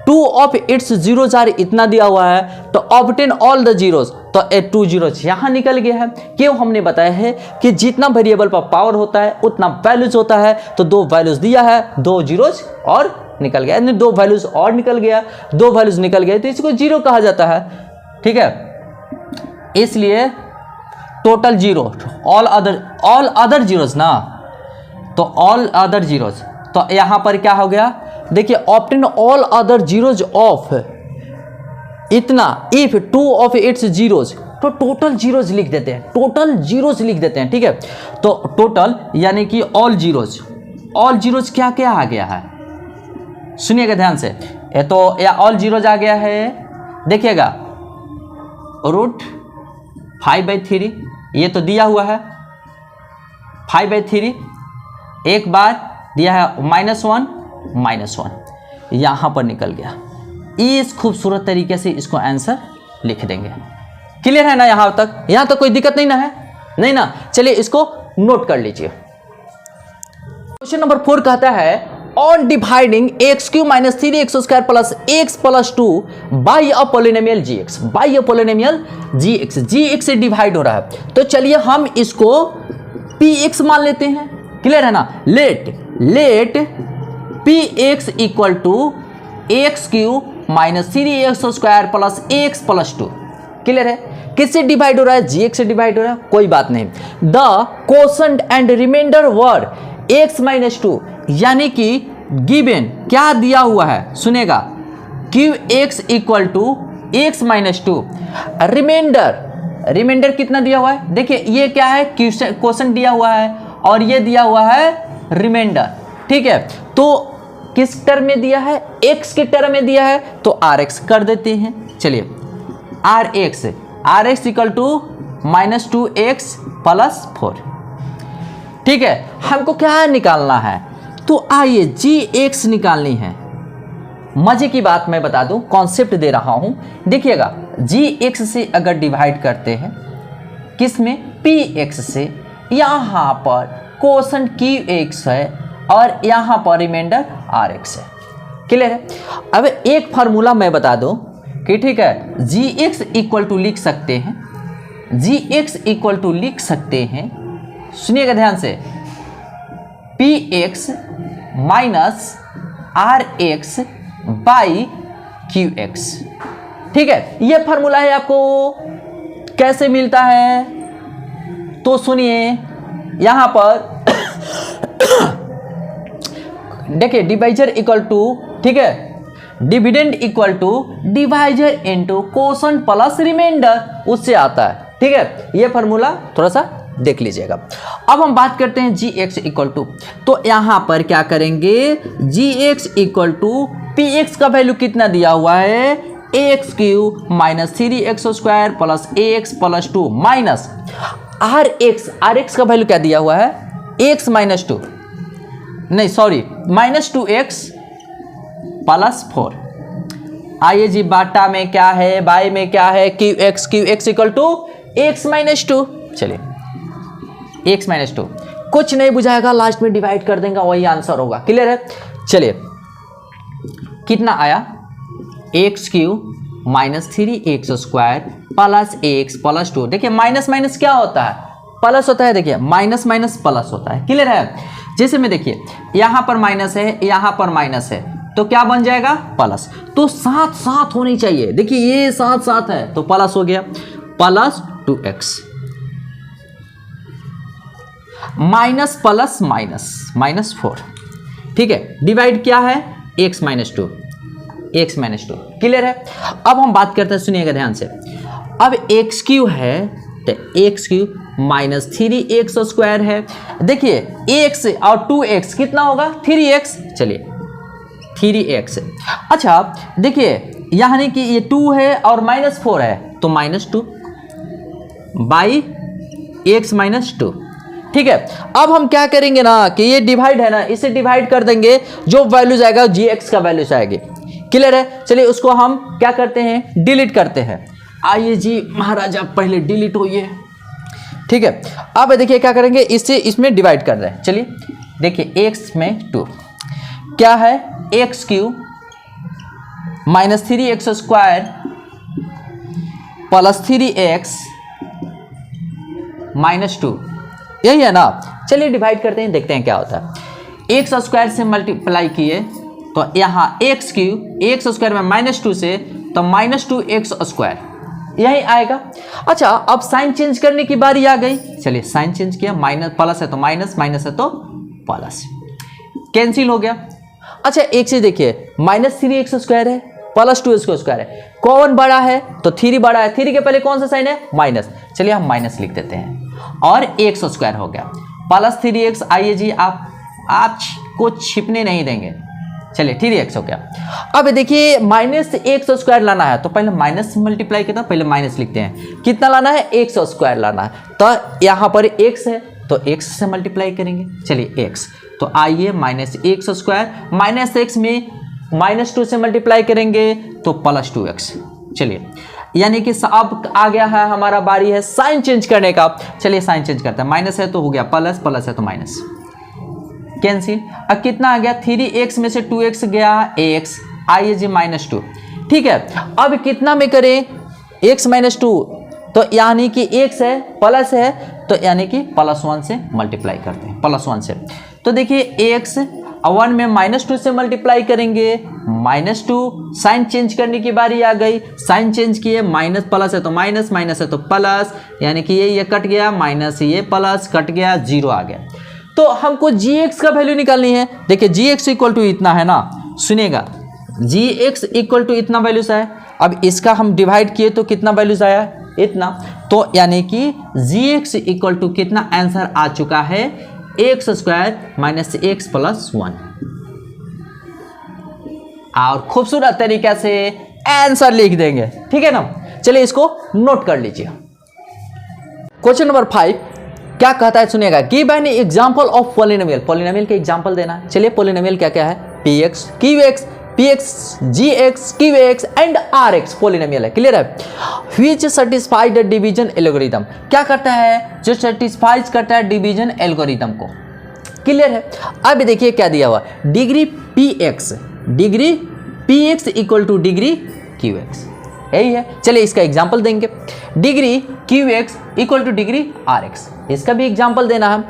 2 of its zeros are, इतना दिया हुआ है, तो ऑब्टेन ऑल द जीरोज, तो 2 जीरोज यहाँ निकल गया है। क्यों, हमने बताया है कि जितना वेरिएबल पर पावर होता है उतना वैल्यूज होता है, तो 2 वैल्यूज दिया है, 2 जीरोज और निकल गया, 2 वैल्यूज और निकल गया, 2 वैल्यूज निकल गए तो इसको जीरो कहा जाता है। ठीक है, इसलिए total zero, all other zeros ना, तो ऑल अदर जीरोज, तो यहां पर क्या हो गया, देखिए obtain all other zeros of इतना, इफ 2 ऑफ इट्स जीरोज, तो टोटल जीरोज लिख देते हैं, टोटल जीरोज लिख देते हैं। ठीक है, तो टोटल यानी कि ऑल जीरोज, ऑल जीरोज क्या क्या आ गया है, सुनिएगा ध्यान से, ये तो या ऑल जीरोज आ गया है, देखिएगा √5/3, ये तो दिया हुआ है 5/3, एक बार दिया है -1, यहां पर निकल गया। इस खूबसूरत तरीके से इसको आंसर लिख देंगे। क्लियर है ना, यहां तक कोई दिक्कत नहीं ना है, नहीं ना। चलिए इसको नोट कर लीजिए। क्वेश्चन नंबर 4 कहता है, on dividing x³ - 3x² plus x plus 2 by a polynomial gx, by a polynomial gx से डिवाइड हो रहा है, तो चलिए हम इसको px मान लेते हैं। क्लियर है ना, let px equal to x³ - 3x² plus x plus 2। Clear है, किससे डिवाइड हो रहा है, gx से डिवाइड हो रहा है, कोई बात नहीं। The quotient and remainder were x - 2, यानी कि गिवन क्या दिया हुआ है, सुनेगा, qx equal to x - 2, remainder कितना दिया हुआ है, देखिए ये क्या है, क्वोशेंट दिया हुआ है और ये दिया हुआ है रिमाइंडर। ठीक है, तो किस टर्म में दिया है, x के टर्म में दिया है, तो rx कर देते हैं। चलिए rx equal to -2x plus 4। ठीक है, हमको क्या निकालना है, तो आइए gx निकालनी है। मजे की बात मैं बता दूं, कॉन्सेप्ट दे रहा हूं, देखिएगा gx से अगर डिवाइड करते हैं किस में, px से, यहां पर कोशेंट qx है और यहां पर रिमाइंडर rx है। क्लियर है, अब एक फार्मूला मैं बता दूं कि ठीक है, gx इक्वल टू लिख सकते हैं, gx इक्वल टू लिख सकते हैं, सुनिएगा ध्यान से, px minus rx by qx। ठीक है, ये फार्मूला है, आपको कैसे मिलता है, तो सुनिए यहां पर देखिए डिवाइजर इक्वल टू, ठीक है, dividend equal to divisor into quotient plus remainder, उससे आता है। ठीक है, ये फार्मूला थोड़ा सा देख लीजिएगा। अब हम बात करते हैं gx इक्वल टू, तो यहां पर क्या करेंगे, gx इक्वल टू px का वैल्यू कितना दिया हुआ है, x³ - 3x² plus ax plus 2 minus rx का वैल्यू क्या दिया हुआ है, x - 2, नहीं सॉरी -2x प्लस 4। आइए जी, बाटा में क्या है, बाई में क्या है, qx इक्वल टू x - 2। चलिए x - 2, कुछ नहीं बुझाएगा, लास्ट में डिवाइड कर देंगे, वही आंसर होगा। क्लियर है, चलिए कितना आया, x³ - 3x² plus ax plus 2। देखिए माइनस माइनस क्या होता है, प्लस होता है, देखिए माइनस माइनस प्लस होता है। क्लियर है, जैसे में देखिए यहां पर माइनस है, यहां पर माइनस है, तो क्या बन जाएगा, प्लस, तो साथ साथ होनी चाहिए। देखिए ये साथ साथ है तो प्लस हो गया, plus 2x minus plus minus 4। ठीक है, डिवाइड क्या है, x - 2, x - 2। क्लियर है, अब हम बात करते हैं, सुनिएगा ध्यान से, अब x³ है तो x³ - 3x² है, देखिए x और 2x कितना होगा, 3x। चलिए 3x, अच्छा देखिए यानी कि ये 2 है और -4 है, तो -2 बाई x - 2। ठीक है, अब हम क्या करेंगे ना कि ये डिवाइड है ना, इसे डिवाइड कर देंगे, जो वैल्यूज आएगा gx का वैल्यूज आएगी। क्लियर है, चलिए उसको हम क्या करते हैं, डिलीट करते हैं। आइए जी महाराजा पहले डिलीट होइए। ठीक है, अब देखिए क्या करेंगे, इससे इसमें डिवाइड कर रहे हैं। चलिए देखिए x में 2 क्या है, x Q minus 3x square plus 3x minus 2, यही है ना। चलिए डिवाइड करते हैं, देखते हैं क्या होता है। एक्स स्क्वायर से मल्टीप्लाई किए तो यहाँ एक्स क्यू, एक्स स्क्वायर में माइनस 2 से तो माइनस 2x स्क्वायर, यही आएगा। अच्छा, अब साइन चेंज करने की बारी आ गई। चलिए साइन चेंज किया, माइनस प्लस है तो माइनस, माइनस है तो प्लस, कैंसिल हो गया। अच्छा एक चीज देखिए, माइनस 3x स्क्वायर है प्लस 2x स्क्वायर है, कौन बड़ा है तो 3 बड़ा है, 3 के पहले कौन सा साइन है, माइनस। चलिए हम माइनस लिख देते हैं और x स्क्वायर हो गया प्लस 3x। आइए जी, आप को छिपने नहीं देंगे। चलिए 3x हो गया। अब देखिए माइनस x स्क्वायर लाना है तो पहले माइनस से मल्टीप्लाई किया, पहले माइनस लिखते हैं। कितना लाना है, x स्क्वायर लाना है, तो यहाँ पर x है तो x से मल्टीप्लाई करेंगे। चलिए x, तो आइए minus x square minus x में माइनस 2 से मल्टीप्लाई करेंगे तो प्लस 2x। चलिए यानी कि अब आ गया है हमारा बारी है साइन चेंज करने का। चलिए साइन चेंज करते हैं, माइनस है तो हो गया प्लस, प्लस है तो माइनस, कैंसिल। अब कितना आ गया, 3x में से 2x गया x, आइए जी माइनस 2, ठीक है। अब कितना में करें, x माइनस 2, तो यानी कि x है प्लस है तो यानी कि प्लस 1 से मल्टीप्लाई करते हैं, प्लस 1 से। तो देखिए x 1 में माइनस 2 से मल्टीप्लाई करेंगे, माइनस 2, साइन चेंज करने की बारी आ गई। साइन चेंज किए, माइनस प्लस है तो माइनस, माइनस है तो प्लस, यानी कि ये कट गया, माइनस ये प्लस कट गया, 0 आ गया। तो हमको gx का वैल्यू निकालनी है। देखिए gx इक्वल टू इतना है ना, सुनिएगा, gx इक्वल टू इतना वैल्यूज है। अब इसका हम डिवाइड किए तो कितना वैल्यूज आया, इतना, तो यानी कि gx इक्वल टू कितना आंसर आ चुका है, x square minus x plus 1। और खूबसूरत तरीके से आंसर लिख देंगे, ठीक है ना। चलिए इसको नोट कर लीजिए। क्वेश्चन नंबर 5 क्या कहता है, सुनिएगा, give an example of polynomial. Polynomial के एग्जांपल देना है। चलिए पॉलिनोमियल क्या क्या है, px, qx, px, gx, qx and rx polynomial है, क्लियर है। Which satisfy the division algorithm, क्या करता है, जो सेटिस्फाइज करता है डिवीजन एल्गोरिथम को, क्लियर है। अब देखिए क्या दिया हुआ, degree px equal to degree qx, यही है। चलिए इसका एग्जांपल देंगे, degree qx equal to degree rx, इसका भी एग्जांपल देना है,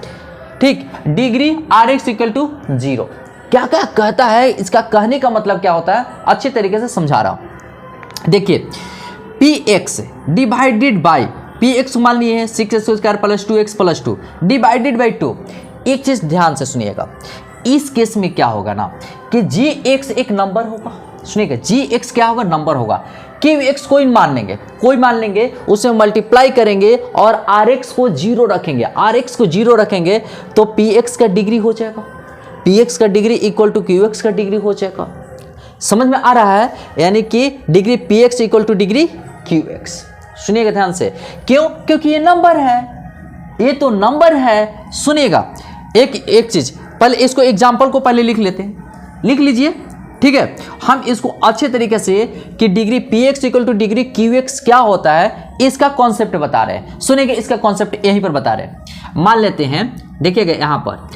ठीक। डिग्री rx इक्वल टू 0, क्या क्या कहता है, इसका कहने का मतलब क्या होता है, अच्छे तरीके से समझा रहा हूं। देखिए px डिवाइडेड बाई, px मान लिए हैं 6x square plus 2x plus 2 divided by 2। एक चीज ध्यान से सुनिएगा, इस केस में क्या होगा ना कि gx एक नंबर होगा, सुनिएगा, gx क्या होगा, नंबर होगा। qx कोई मान लेंगे, उसे मल्टीप्लाई करेंगे और rx को 0 रखेंगे, तो px का डिग्री हो जाएगा, px का डिग्री इक्वल टू qx का डिग्री हो जाएगा। समझ में आ रहा है, यानी कि degree px equal to degree qx। सुनिएगा ध्यान से, क्यों, क्योंकि ये नंबर है, ये तो नंबर है। सुनिएगा एक चीज, पहले इसको एग्जाम्पल को पहले लिख लेते हैं, लिख लीजिए, ठीक है। हम इसको अच्छे तरीके से कि degree px equal to degree qx क्या होता है, इसका कॉन्सेप्ट बता रहे हैं। सुनिएगा, इसका कॉन्सेप्ट यहीं पर बता रहे हैं। मान लेते हैं, देखिएगा यहाँ पर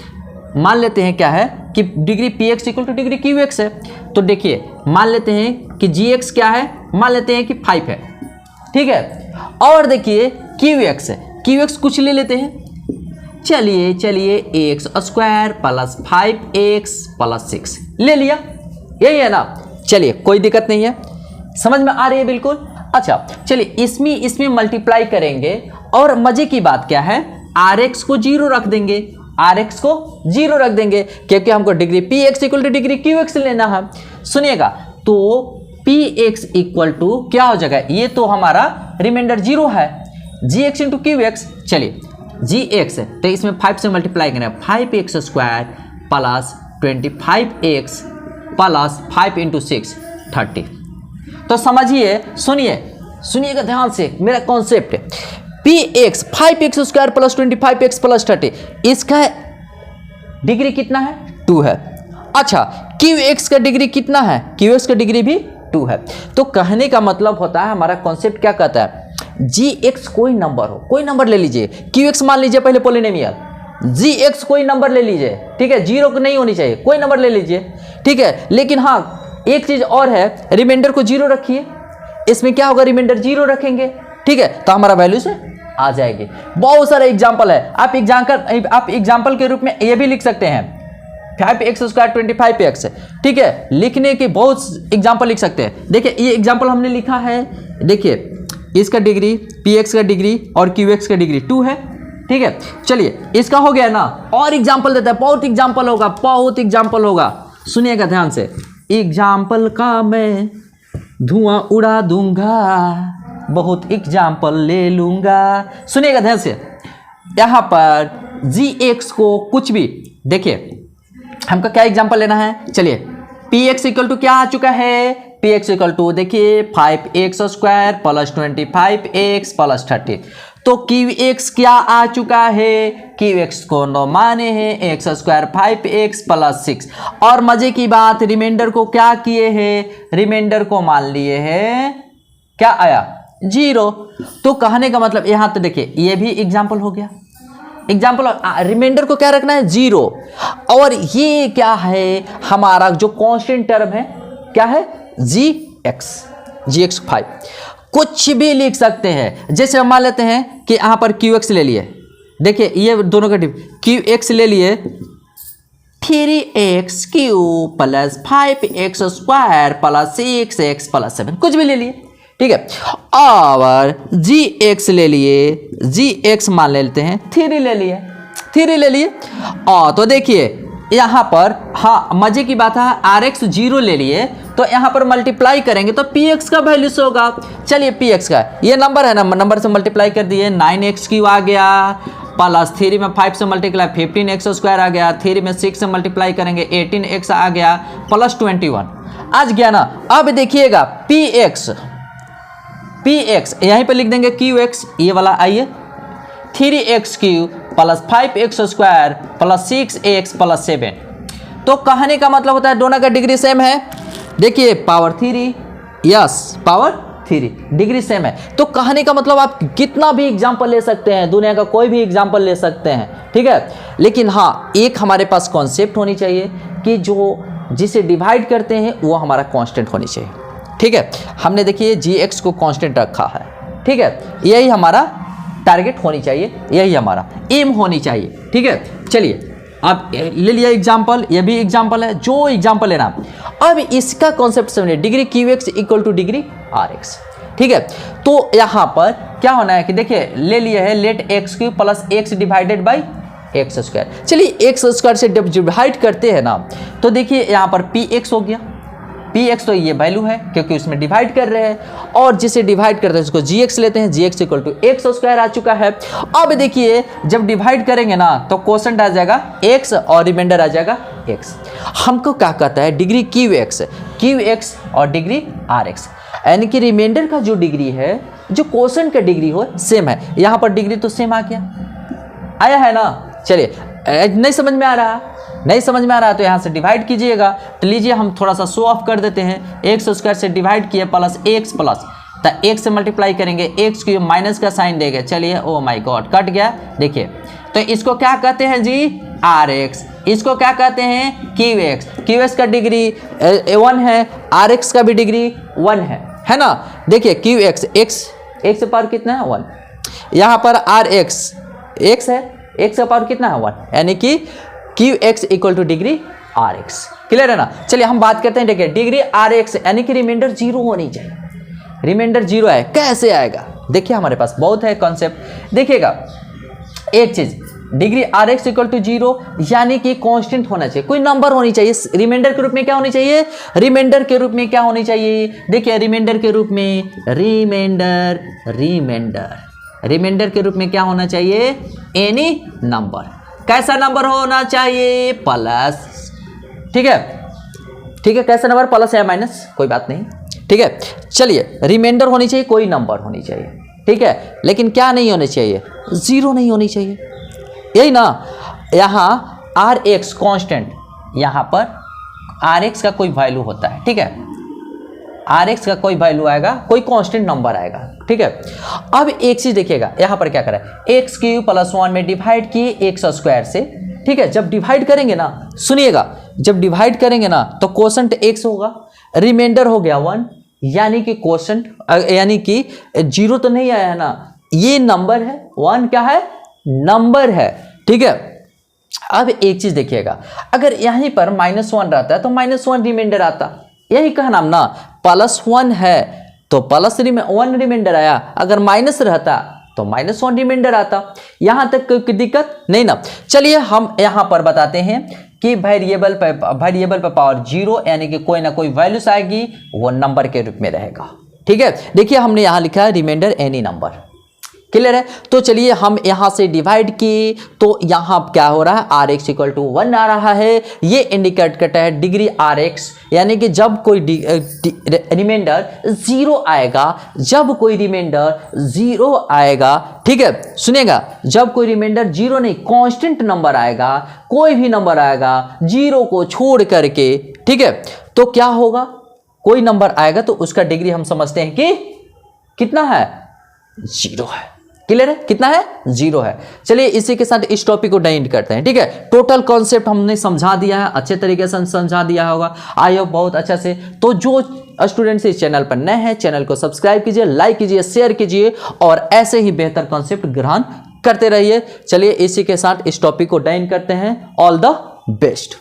मान लेते हैं क्या है कि degree px equal to degree qx है, तो देखिए मान लेते हैं कि gx क्या है, मान लेते हैं कि 5 है, ठीक है। और देखिए qx है, qx कुछ ले लेते हैं, चलिए X square plus 5x plus 6 ले लिया, यही है ना। चलिए कोई दिक्कत नहीं है, समझ में आ रही है बिल्कुल। अच्छा चलिए इसमें मल्टीप्लाई करेंगे और मजे की बात क्या है, rx को 0 रख देंगे, क्योंकि हमको degree px equal to degree qx लेना है। सुनिएगा, तो px इक्वल टू क्या हो जाएगा, ये तो हमारा रिमाइंडर 0 है, gx इंटू qx। चलिए gx है तो इसमें 5 से मल्टीप्लाई करें, 5x square plus 25x plus 5 into 6 30। तो समझिए, सुनिएगा ध्यान से मेरा concept, px 5x square plus 25x plus 30, इसका डिग्री कितना है, 2 है। अच्छा qx का डिग्री कितना है, qx का डिग्री भी 2 है। तो कहने का मतलब होता है, हमारा कॉन्सेप्ट क्या कहता है, gx कोई नंबर हो, कोई नंबर ले लीजिए, qx मान लीजिए पहले पॉलिनोमियल, जी एक्स कोई नंबर ले लीजिए, ठीक है, जीरो नहीं होनी चाहिए, कोई नंबर ले लीजिए, ठीक है। लेकिन हाँ एक चीज और है, रिमाइंडर को जीरो रखिए, इसमें क्या होगा, रिमाइंडर जीरो रखेंगे, ठीक है, तो हमारा वैल्यू से आ जाएगी। बहुत सारा एग्जाम्पल है, आप एग्जाम्पल के रूप में ये भी लिख सकते हैं 5x स्क्वायर 25x, ठीक है, लिखने के बहुत एग्जाम्पल लिख सकते हैं। देखिए ये एग्जाम्पल हमने लिखा है, देखिए इसका डिग्री px का डिग्री और qx का डिग्री 2 है, ठीक है। चलिए इसका हो गया ना, और एग्जाम्पल देता है, बहुत एग्जाम्पल होगा, सुनिएगा ध्यान से। एग्जाम्पल का मैं धुआं उड़ा दूंगा, बहुत एग्जाम्पल ले लूंगा, सुनिएगा ध्यान से। यहाँ पर gx को कुछ भी, देखिए हमको क्या एग्जाम्पल लेना है, चलिए px इक्वल टू क्या आ चुका है, px इक्वल टू देखिए 5x square plus 25x plus 30, तो qx क्या आ चुका है, qx को नो माने हैं x स्क्वायर 5x प्लस 6, और मजे की बात रिमाइंडर को क्या किए हैं, रिमाइंडर को मान लिए हैं, क्या आया, जीरो। तो कहने का मतलब यहाँ तो देखिए ये भी एग्जाम्पल हो गया, एग्जाम्पल, रिमाइंडर को क्या रखना है, जीरो, और ये क्या है हमारा जो कांस्टेंट टर्म है, क्या है, gx 5, कुछ भी लिख सकते हैं। जैसे हम मान लेते हैं कि यहाँ पर qx ले लिए, देखिए ये दोनों का qx ले लिए 3x cube plus 5x square plus 6x plus 7, कुछ भी ले लिए, ठीक है। और gx ले लिए, gx मान लेते हैं 3 ले लिए, और तो देखिए यहाँ पर हाँ मजे की बात है, rx 0 ले लिए, तो यहाँ पर मल्टीप्लाई करेंगे तो px का वैल्यू से होगा। चलिए px का ये नंबर है ना, नंबर से मल्टीप्लाई कर दिए, 9x क्यूब आ गया, प्लस 3 में 5 से मल्टीप्लाई 15x स्क्वायर आ गया, 3 में 6 से मल्टीप्लाई करेंगे 18x आ गया, प्लस 21 आज गया ना। अब देखिएगा px यहीं पे लिख देंगे qx, ये वाला आइए 3x cube plus 5x square plus 6x plus 7, तो कहने का मतलब होता है दोनों का डिग्री सेम है, देखिए power 3, yes power 3 degree same है। तो कहने का मतलब आप कितना भी एग्जाम्पल ले सकते हैं, दुनिया का कोई भी एग्जाम्पल ले सकते हैं, ठीक है। लेकिन हाँ एक हमारे पास कॉन्सेप्ट होनी चाहिए कि जिसे डिवाइड करते हैं वो हमारा कांस्टेंट होनी चाहिए, ठीक है। हमने देखिए gx को कांस्टेंट रखा है, ठीक है, यही हमारा टारगेट होनी चाहिए, यही हमारा एम होनी चाहिए, ठीक है। चलिए अब ले लिया एग्जाम्पल, ये भी एग्जाम्पल है, जो एग्जाम्पल लेना। अब इसका कॉन्सेप्ट समझिए, degree qx equal to degree rx, ठीक है। तो यहाँ पर क्या होना है कि देखिए ले लिए है let x cube plus x divided by X square. चलिए एक्स स्क्वायर से जब डिवाइड करते हैं ना, तो देखिए यहाँ पर px हो गया, px तो ये वैल्यू है क्योंकि उसमें डिवाइड कर रहे हैं, और जिसे डिवाइड करते हैं उसको gx लेते हैं, gx equal to x square आ चुका है। अब देखिए जब डिवाइड करेंगे ना तो क्वोशंट आ जाएगा x और रिमाइंडर आ जाएगा x। हमको क्या कहता है, डिग्री qx और डिग्री rx, यानी कि रिमाइंडर का जो डिग्री है, जो क्वोशंट का डिग्री हो सेम है। यहाँ पर डिग्री तो सेम आ गया, आया है ना। चलिए नहीं समझ में आ रहा तो यहाँ से डिवाइड कीजिएगा। तो लीजिए हम थोड़ा सा शो ऑफ कर देते हैं, एक्स स्क्वायर से डिवाइड किए प्लस एक्स प्लस, तो एक्स से मल्टीप्लाई करेंगे, एक्स क्यूब माइनस का साइन देंगे, चलिए ओ माय गॉड कट गया। देखिए तो इसको क्या कहते हैं जी, आर एक्स, इसको क्या कहते हैं क्यू एक्स। क्यू एक्स का डिग्री 1 है, आर एक्स का भी डिग्री 1 है ना। देखिए क्यू एक्स, एक्स पावर कितना है 1, यहाँ पर आर एक्स एक्स है, एक्स का पावर कितना है 1, यानी कि Q X equal to degree R X. Clear है ना। चलिए हम बात करते हैं, देखिए डिग्री आर एक्स यानी कि रिमाइंडर 0 होनी चाहिए, रिमाइंडर 0 है, कैसे आएगा। देखिए हमारे पास बहुत है कॉन्सेप्ट। देखिएगा एक चीज, degree R X equal to 0 यानी कि कांस्टेंट होना चाहिए, कोई नंबर होनी चाहिए। रिमाइंडर के रूप में क्या होनी चाहिए, रिमाइंडर के रूप में क्या होनी चाहिए, देखिए रिमाइंडर के रूप में रिमाइंडर के रूप में क्या होना चाहिए, एनी नंबर। कैसा नंबर होना चाहिए, प्लस, ठीक है, कैसा नंबर, प्लस या माइनस कोई बात नहीं, ठीक है। चलिए रिमाइंडर होनी चाहिए, कोई नंबर होनी चाहिए, ठीक है, लेकिन क्या नहीं होनी चाहिए, 0 नहीं होनी चाहिए, यही ना। यहाँ आर एक्स कॉन्स्टेंट, यहाँ पर आर एक्स का कोई वैल्यू होता है, ठीक है, Rx का कोई वैल्यू आएगा, कोई कांस्टेंट नंबर आएगा, ठीक है। अब एक चीज देखिएगा, यहां पर क्या करा है, एक्स क्यूब प्लस 1 में डिवाइड किए एक्स स्क्वायर से, ठीक है। जब डिवाइड करेंगे ना, सुनिएगा, जब डिवाइड करेंगे ना तो क्वोशंट x होगा, रिमाइंडर हो गया 1, यानी कि क्वोशंट यानी कि 0 तो नहीं आया है ना, ये नंबर है, 1 क्या है, नंबर है, ठीक है। अब एक चीज देखिएगा, अगर यहीं पर -1 रहता है तो -1 रिमाइंडर आता, यही कहा नाम ना, +1 है तो +1 रिमाइंडर आया, अगर माइनस रहता तो -1 रिमाइंडर आता। यहां तक कोई दिक्कत नहीं ना। चलिए हम यहां पर बताते हैं कि वेरिएबल पे पावर 0 यानी कि कोई ना कोई वैल्यूज आएगी, वो नंबर के रूप में रहेगा, ठीक है। देखिए हमने यहां लिखा है रिमाइंडर एनी नंबर, क्लियर है। तो चलिए हम यहां से डिवाइड किए तो यहां क्या हो रहा है, Rx = 1 आ रहा है, ये इंडिकेट करता है डिग्री Rx, यानी कि जब कोई रिमाइंडर 0 आएगा, जब कोई रिमाइंडर 0 आएगा, ठीक है, सुनिएगा, जब कोई रिमाइंडर 0 नहीं कांस्टेंट नंबर आएगा, कोई भी नंबर आएगा 0 को छोड़ करके, ठीक है, तो क्या होगा, कोई नंबर आएगा तो उसका डिग्री हम समझते हैं कि कितना है, 0 है, क्लियर है, कितना है, 0 है। चलिए इसी के साथ इस टॉपिक को एंड करते हैं, ठीक है। टोटल कॉन्सेप्ट हमने समझा दिया है, अच्छे तरीके से समझा दिया होगा, आई होप बहुत अच्छा से। तो जो स्टूडेंट्स इस चैनल पर नए हैं, चैनल को सब्सक्राइब कीजिए, लाइक कीजिए, शेयर कीजिए और ऐसे ही बेहतर कॉन्सेप्ट ग्रहण करते रहिए। चलिए इसी के साथ इस टॉपिक को एंड करते हैं। All the best.